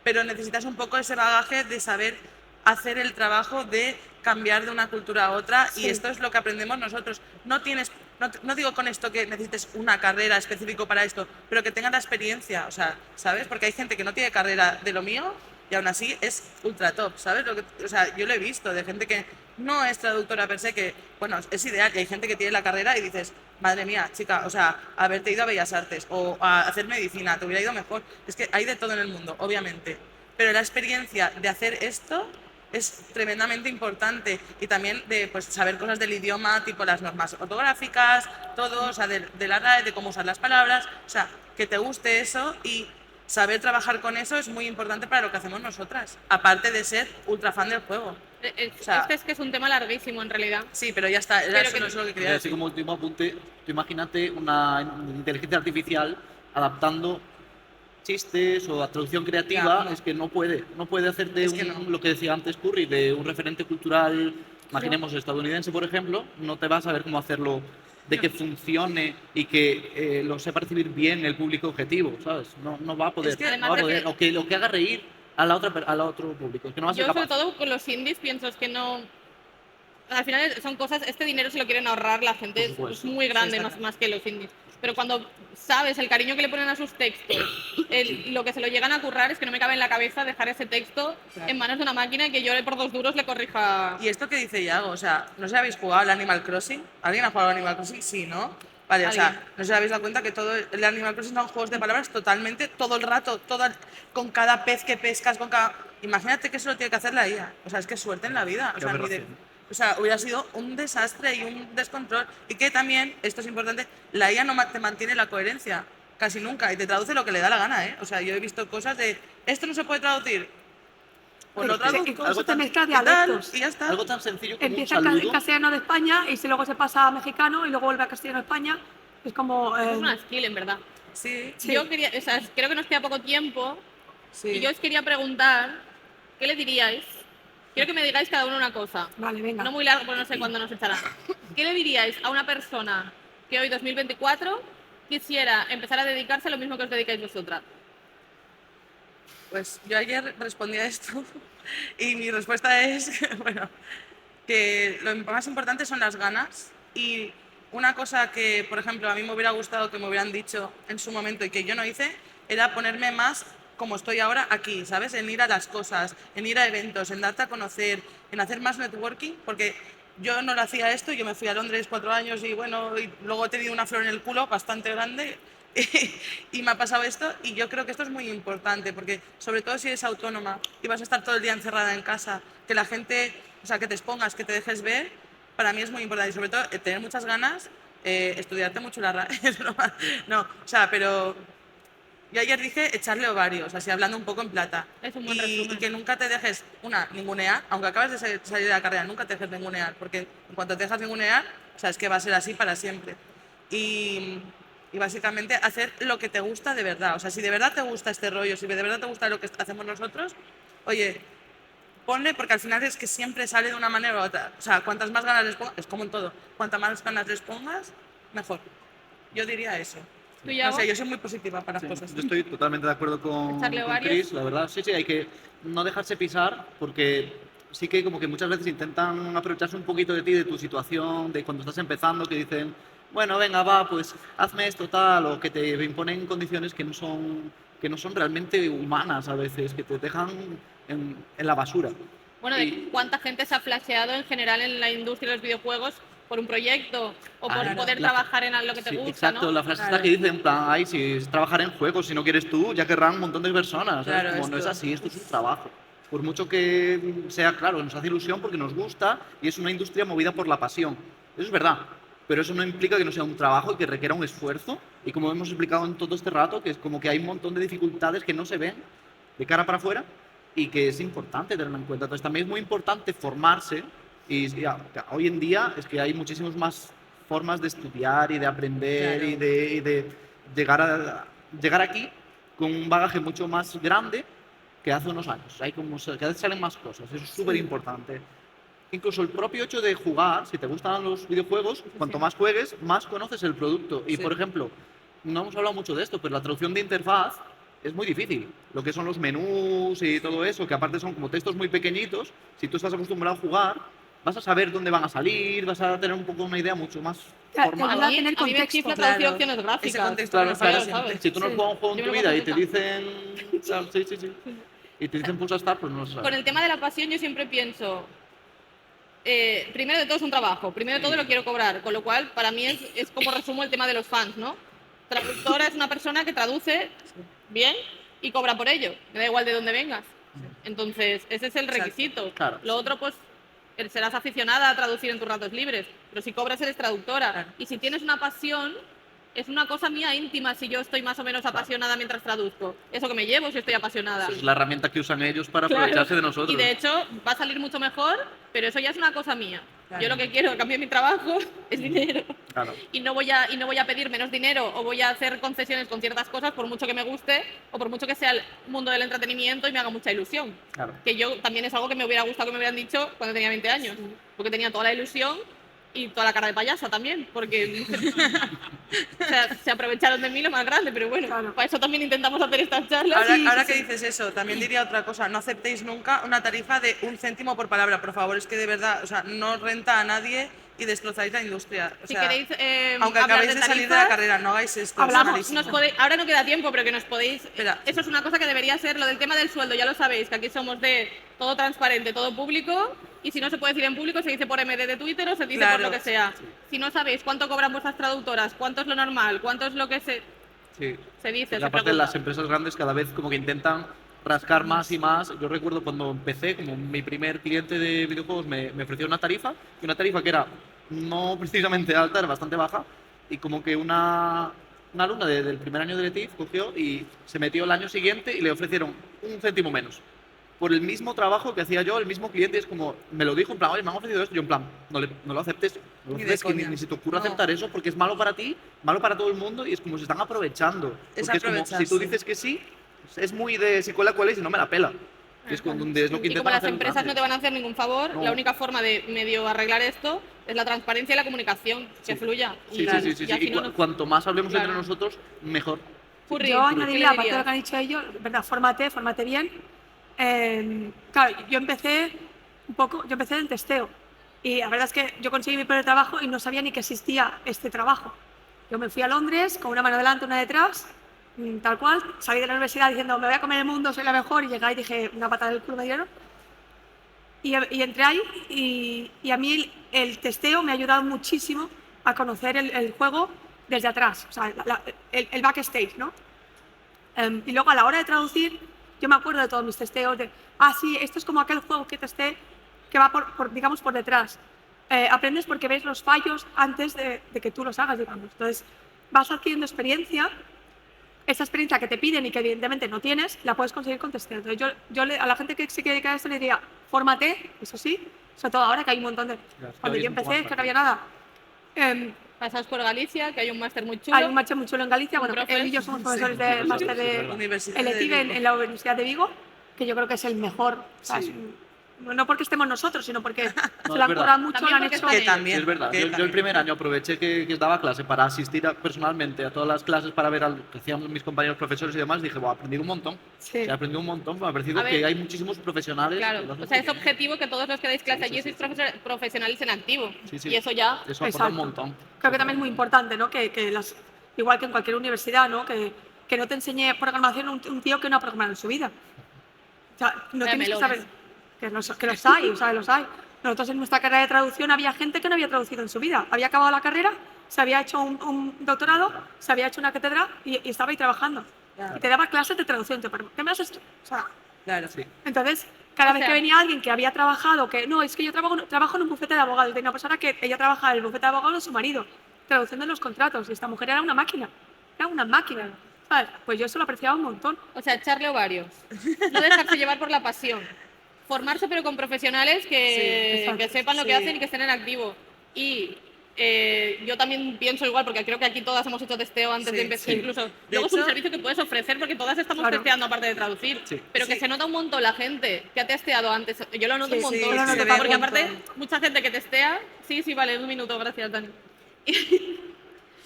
Pero necesitas un poco ese bagaje de saber hacer el trabajo de cambiar de una cultura a otra y Sí. esto es lo que aprendemos nosotros. No digo con esto que necesites una carrera específica para esto, pero que tengas la experiencia, o sea, ¿sabes? Porque hay gente que no tiene carrera de lo mío y aún así es ultra top, ¿sabes? O sea, yo lo he visto de gente que no es traductora per se, que, bueno, es ideal, y hay gente que tiene la carrera y dices, madre mía, chica, o sea, haberte ido a Bellas Artes o a hacer medicina, te hubiera ido mejor. Es que hay de todo en el mundo, obviamente, pero la experiencia de hacer esto es tremendamente importante y también de pues, saber cosas del idioma, tipo las normas ortográficas, todo, o sea, de la RAE, de cómo usar las palabras, o sea, que te guste eso y saber trabajar con eso es muy importante para lo que hacemos nosotras, aparte de ser ultra fan del juego. O sea, Este es que es un tema larguísimo en realidad. Sí, pero ya está, Pero eso que- no es lo que Y quería así decir. como último apunte, tú imagínate una inteligencia artificial adaptando chistes o a traducción creativa, Ya, no. es que no puede hacerte Es que no. lo que decía antes Curry, de un referente cultural, imaginemos estadounidense, por ejemplo, no te vas a ver cómo hacerlo de que funcione y que lo sepa recibir bien el público objetivo, ¿sabes? No va a poder, Es que no además va a de poder, que- o que haga reír a la otra, al otro público, es que no va a ser Yo sobre capaz. todo con los indies pienso es que no... Al final son cosas, este dinero se lo quieren ahorrar la gente, Por es supuesto. muy grande Sí, está más, claro. más que los indies. Pero cuando sabes el cariño que le ponen a sus textos, lo que se lo llegan a currar es que no me cabe en la cabeza dejar ese texto Claro. en manos de una máquina y que yo por 2 duros le corrija. Y esto que dice Iago, o sea, ¿no sé si habéis jugado al Animal Crossing? ¿Alguien ha jugado al Animal Crossing? Sí, ¿no? Vale, o sea, Alguien. no sé si habéis dado cuenta que todo el Animal Crossing son juegos de palabras totalmente, todo el rato, con cada pez que pescas, con cada... Imagínate que eso lo tiene que hacer la IA. O sea, es que suerte en la vida. O Qué sea, aberración. o sea, hubiera sido un desastre y un descontrol. Y que también, esto es importante, la IA no te mantiene la coherencia casi nunca y te traduce lo que le da la gana, ¿eh? O sea, yo he visto cosas de, esto no se puede traducir, pues lo Pero es que traduzco, Incluso te mezcla ¿qué tal? dialectos. Y ya está. Algo tan sencillo como Empieza un en saludo. castellano de España y si luego se pasa a mexicano y luego vuelve a castellano de España. Es como... Eso es una skill, en verdad. Sí, Sí. Yo quería, o sea, creo que nos queda poco tiempo sí. y yo os quería preguntar, ¿qué le diríais? Quiero que me digáis cada uno una cosa. Vale, venga. No muy largo, porque no sé cuándo nos echará. ¿Qué le diríais a una persona que hoy, 2024, quisiera empezar a dedicarse a lo mismo que os dedicáis vosotras? Pues yo ayer respondí a esto y mi respuesta es, bueno, que lo más importante son las ganas y una cosa que, por ejemplo, a mí me hubiera gustado que me hubieran dicho en su momento y que yo no hice, era ponerme más como estoy ahora aquí, ¿sabes? En ir a las cosas, en ir a eventos, en darte a conocer, en hacer más networking, porque yo no lo hacía esto, yo me fui a Londres 4 años y bueno, y luego he tenido una flor en el culo bastante grande y me ha pasado esto y yo creo que esto es muy importante porque sobre todo si eres autónoma y vas a estar todo el día encerrada en casa, que la gente, o sea, que te expongas, que te dejes ver, para mí es muy importante y sobre todo tener muchas ganas estudiarte mucho la RAE, es broma. No, o sea, pero yo ayer dije echarle ovarios, así hablando un poco en plata. Es un buen y resumen. que nunca te dejes, ningunear, aunque acabas de salir de la carrera, nunca te dejes ningunear, porque en cuanto te dejas ningunear, o sea, es que va a ser así para siempre. Y básicamente hacer lo que te gusta de verdad. O sea, si de verdad te gusta este rollo, si de verdad te gusta lo que hacemos nosotros, oye, ponle, porque al final es que siempre sale de una manera u otra. O sea, cuantas más ganas les pongas, es como en todo, cuantas más ganas les pongas, mejor. Yo diría eso. ¿Tú, No Yago? sé, yo soy muy positiva para las Sí, cosas. yo estoy totalmente de acuerdo Echarle con ovarios. Chris, la verdad. Sí, hay que no dejarse pisar porque sí que como que muchas veces intentan aprovecharse un poquito de ti, de tu situación, de cuando estás empezando, que dicen, bueno, venga, va, pues hazme esto tal, o que te imponen condiciones que no son realmente humanas a veces, que te dejan en la basura. Bueno, de cuánta gente se ha flasheado en general en la industria de los videojuegos por un proyecto o por Ay, poder la- trabajar en lo que te Sí, gusta, exacto, ¿no? la frase Claro. esta que dice en plan, ay, si es trabajar en juegos, si no quieres tú, ya querrán un montón de personas. ¿sabes? Claro, Como no es esto. así, esto es un trabajo. Por mucho que sea, claro, nos hace ilusión porque nos gusta y es una industria movida por la pasión. Eso es verdad, pero eso no implica que no sea un trabajo y que requiera un esfuerzo. Y como hemos explicado en todo este rato, que es como que hay un montón de dificultades que no se ven de cara para afuera y que es importante tenerlo en cuenta. Entonces también es muy importante formarse y hoy en día es que hay muchísimas más formas de estudiar y de aprender Claro. y de llegar aquí con un bagaje mucho más grande que hace unos años. Hay como, cada vez salen más cosas, eso es súper importante. Incluso el propio hecho de jugar, si te gustan los videojuegos, cuanto más juegues, más conoces el producto. Y Sí. por ejemplo, no hemos hablado mucho de esto, pero la traducción de interfaz es muy difícil. Lo que son los menús y todo eso, que aparte son como textos muy pequeñitos, si tú estás acostumbrado a jugar, vas a saber dónde van a salir, vas a tener un poco una idea mucho más Te formal. ayuda a A tener mí me contexto. chifla traducir Claro. opciones gráficas. Ese contexto Claro, que nos claro, falla siempre. ¿sabes? si tú no has Sí. jugado un juego en Yo tu me lo vida y paso te nunca. dicen, sí, y te dicen pulsa start, pues no lo sabes. Con el tema de la pasión yo siempre pienso, primero de todo es un trabajo, primero de todo lo quiero cobrar, con lo cual para mí es como resumo el tema de los fans, ¿no? Traductora es una persona que traduce bien y cobra por ello, me da igual de dónde vengas. Entonces, ese es el Exacto. requisito. Claro. Lo otro, pues, serás aficionada a traducir en tus ratos libres, pero si cobras eres traductora. Claro. Y si tienes una pasión, es una cosa mía íntima si yo estoy más o menos apasionada mientras traduzco. Eso que me llevo si estoy apasionada. Es la herramienta que usan ellos para Claro. aprovecharse de nosotros. Y de hecho va a salir mucho mejor, pero eso ya es una cosa mía. Claro. Yo lo que quiero a cambio de mi trabajo es dinero. Claro. Y no voy a pedir menos dinero o voy a hacer concesiones con ciertas cosas por mucho que me guste o por mucho que sea el mundo del entretenimiento y me haga mucha ilusión. Claro. Que yo también es algo que me hubiera gustado que me hubieran dicho cuando tenía 20 años. Porque tenía toda la ilusión y toda la cara de payasa también, porque o sea, se aprovecharon de mí lo más grande, pero bueno, Claro. para eso también intentamos hacer estas charlas. Ahora que dices eso, también diría otra cosa, no aceptéis nunca una tarifa de 1 céntimo por palabra, por favor, es que de verdad, o sea, no renta a nadie y destrozáis la industria. O Si sea, queréis aunque hablar acabéis de salir de la tarifas, carrera, no hagáis esto. es hablamos, malísimo. ahora no queda tiempo, pero que nos podéis. Espera. Eso es una cosa que debería ser lo del tema del sueldo, ya lo sabéis, que aquí somos de todo transparente, todo público, y si no se puede decir en público, se dice por MD de Twitter o se dice por Claro. lo que sea. Si no sabéis cuánto cobran vuestras traductoras, cuánto es lo normal, cuánto es lo que se Sí. dice, Y se aparte pregunta. las empresas grandes cada vez como que intentan rascar más y más. Yo recuerdo cuando empecé, como mi primer cliente de videojuegos me ofreció una tarifa que era no precisamente alta, era bastante baja, y como que una alumna del primer año de Letif cogió y se metió el año siguiente y le ofrecieron 1 céntimo menos. Por el mismo trabajo que hacía yo, el mismo cliente, es como, me lo dijo en plan, oye, me han ofrecido esto, yo en plan, no lo aceptes, no lo Ni de aceptes, que coña. ni se te ocurra No. aceptar eso porque es malo para ti, malo para todo el mundo y es como se están aprovechando. Es Porque es como, si tú aprovecharse. dices que sí, es muy de si cuela cuál es y no me la pela. Es como donde es lo que Y como intentan las hacer empresas no te van a hacer ningún favor, No. la única forma de medio arreglar esto es la transparencia y la comunicación, que fluya. Sí, Y- sí. y así Y no nos- cuanto más hablemos Claro. entre nosotros, mejor. Furry, Yo ¿qué añadiría, le aparte de dirías? lo que han dicho ellos, verdad, fórmate bien. Claro, yo empecé del testeo y la verdad es que yo conseguí mi primer trabajo y no sabía ni que existía este trabajo. Yo me fui a Londres con una mano delante, una detrás, tal cual, salí de la universidad diciendo me voy a comer el mundo, soy la mejor, y llegué y dije una patada del culo me dieron. Y entré ahí y a mí el testeo me ha ayudado muchísimo a conocer el juego desde atrás, o sea, el backstage, ¿no? Y luego a la hora de traducir, yo me acuerdo de todos mis testeos, sí, esto es como aquel juego que testé que va digamos, por detrás. aprendes porque ves los fallos antes de que tú los hagas, digamos. Entonces, vas adquiriendo experiencia. Esa experiencia que te piden y que evidentemente no tienes, la puedes conseguir con testeo. Entonces, a la gente que se quiere dedicar a esto le diría, fórmate, eso sí, sobre todo ahora que hay un montón de... Cuando yo empecé, es que no había nada. Pasaos por Galicia, que hay un máster muy chulo. Hay un máster muy chulo en Galicia. Bueno, profes. él y yo somos profesores del máster de Universidad de elective Vigo. en la Universidad de Vigo, que yo creo que es el mejor. O sea, no porque estemos nosotros, sino porque se lo han verdad. currado mucho, También lo han porque hecho... están Que también. Sí, es verdad. que Yo el también. primer año aproveché que daba clase para asistir personalmente a todas las clases para ver lo que hacían mis compañeros profesores y demás. Dije, aprendí un montón. Sí. He aprendido un montón. Me ha parecido A ver, que hay muchísimos profesionales. Claro, que lo hacen o sea, es muy bien. objetivo que todos los que dais clase Sí, allí sí, sois profesionales en activo. Sí, sí. Y eso ya... Eso aporta un Exacto. montón. Creo que también es muy importante, ¿no? Que igual que en cualquier universidad, ¿no? Que no te enseñe programación un tío que no ha programado en su vida. O sea, no Vaya tienes que melones. saber que los hay, o sea, los hay. Nosotros en nuestra carrera de traducción había gente que no había traducido en su vida. Había acabado la carrera, se había hecho un doctorado, se había hecho una cátedra y estaba ahí trabajando. Claro. Y te daba clases de traducción. ¿Pero qué me haces tú? O sea, Claro. Sí. entonces, cada O vez sea- que venía alguien que había trabajado, que no, es que yo trabajo en un bufete de abogados, de una persona que ella trabaja en el bufete de abogados de su marido, traduciendo los contratos, y esta mujer era una máquina, ¿sabes? Pues yo eso lo apreciaba un montón. O sea, echarle ovarios. No dejarse llevar por la pasión. Formarse pero con profesionales Sí, que exacto. sepan lo que Sí. hacen y que estén en activo. Y yo también pienso igual, porque creo que aquí todas hemos hecho testeo antes Sí, de empezar. sí. Incluso De luego es un hecho- servicio que puedes ofrecer porque todas estamos Claro. testeando aparte de traducir. Sí. Pero que Sí. se nota un montón la gente que ha testeado antes. Yo lo noto Sí, un sí, montón. yo lo noto porque también. aparte, mucha gente que testea. Sí, sí, vale, un minuto, gracias, Dani.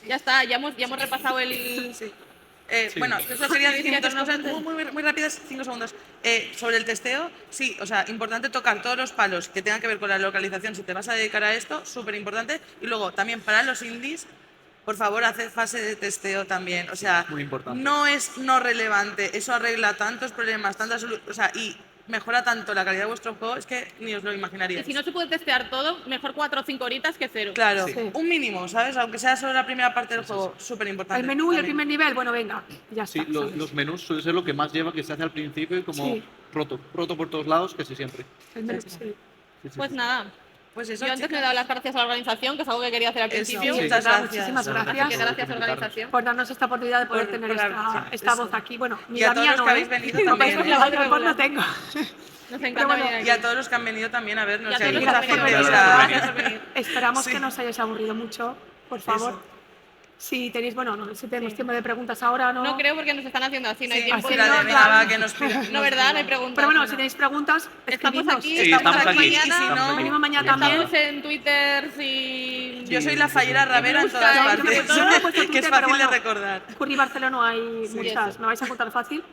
Ya está, ya hemos repasado el. Sí. Sí. Bueno, eso quería decir Sí, dos sí, cosas sí. muy rápidas, 5 segundos. Sobre el testeo, sí, o sea, importante tocar todos los palos que tengan que ver con la localización si te vas a dedicar a esto, súper importante. Y luego, también para los indies, por favor, haced fase de testeo también. O sea, muy importante. no es no relevante, eso arregla tantos problemas, o sea, y mejora tanto la calidad de vuestro juego, es que ni os lo Y imaginaríais. si no se puede testear todo, mejor 4 o 5 horitas que 0. Claro, Sí. un mínimo, ¿sabes? Aunque sea solo la primera parte del juego, súper importante. El menú y el primer nivel, bueno, venga, ya Sí, está. ¿sabes? los menús suele ser lo que más lleva, que se hace al principio y como Sí. roto por todos lados, casi siempre. El menú, Sí. sí. Sí, sí, Pues sí. nada, Pues eso, yo antes me he chicas. dado las gracias a la organización, que es algo que quería hacer al Eso, principio. Sí. muchas Nada, gracias. muchísimas Gracias. gracias. Así que gracias por organización. Por darnos esta oportunidad de poder Por- tener por esta eso. voz aquí. Bueno, ni Y a la todos mía los no, que habéis venido No, también, vais ¿eh? a ver, no tengo. Nos encanta Pero bueno, venir aquí. Y a todos los que han venido también a vernos. Y a que hay todos los mucha que han gente, venido. o sea, Gracias por venir. Esperamos Sí. que no os hayáis aburrido mucho, por favor. Eso. Si tenéis, bueno, no, si tenemos tiempo de preguntas ahora, ¿no? No creo porque nos están haciendo así, no hay Sí, tiempo. así de no, nada. venga, claro. va, que nos No, ¿verdad? No hay preguntas. Pero bueno, si tenéis preguntas, Estamos escribidnos. aquí, Sí, estamos aquí. mañana. Y si no, aquí. venimos mañana Mañana. Estamos en Twitter, si... Yo soy la fallera Ravera en Busca, todas yo partes. me he puesto- yo me he puesto que es Twitter, fácil pero de bueno. recordar. Curry Barcelona hay muchas, eso. me vais a contar fácil.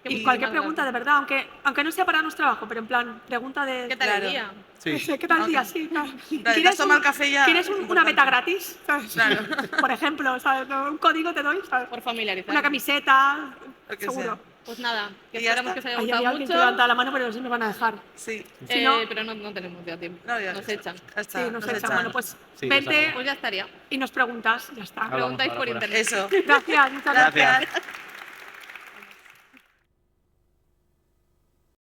Que Y muchísimas cualquier pregunta, gracias. de verdad, aunque no sea para nuestro trabajo, pero en plan, pregunta de... ¿Qué tal Claro. el día? Sí. ¿Qué tal el día? Sí, claro. ¿te has tomado el café ya? ¿Quieres una Importante. beta gratis? ¿Sabes? Claro. Por ejemplo, ¿sabes? Un código te doy, ¿sabes? Por familiarizar. Una camiseta, Lo que seguro. sea. Pues nada, que Y ya esperamos está. que os haya Ahí gustado había alguien que mucho. levanta la mano, pero no se me van a dejar. Sí. Si no- Pero no tenemos ya tiempo. No, ya Nos echan. Ya está, Sí, nos nos echan. echan. Bueno, pues Sí, vente exacto. Pues ya estaría. y nos preguntas, ya está. Hablamos Preguntáis ahora por fuera. internet. Eso. Gracias, muchas gracias. Gracias.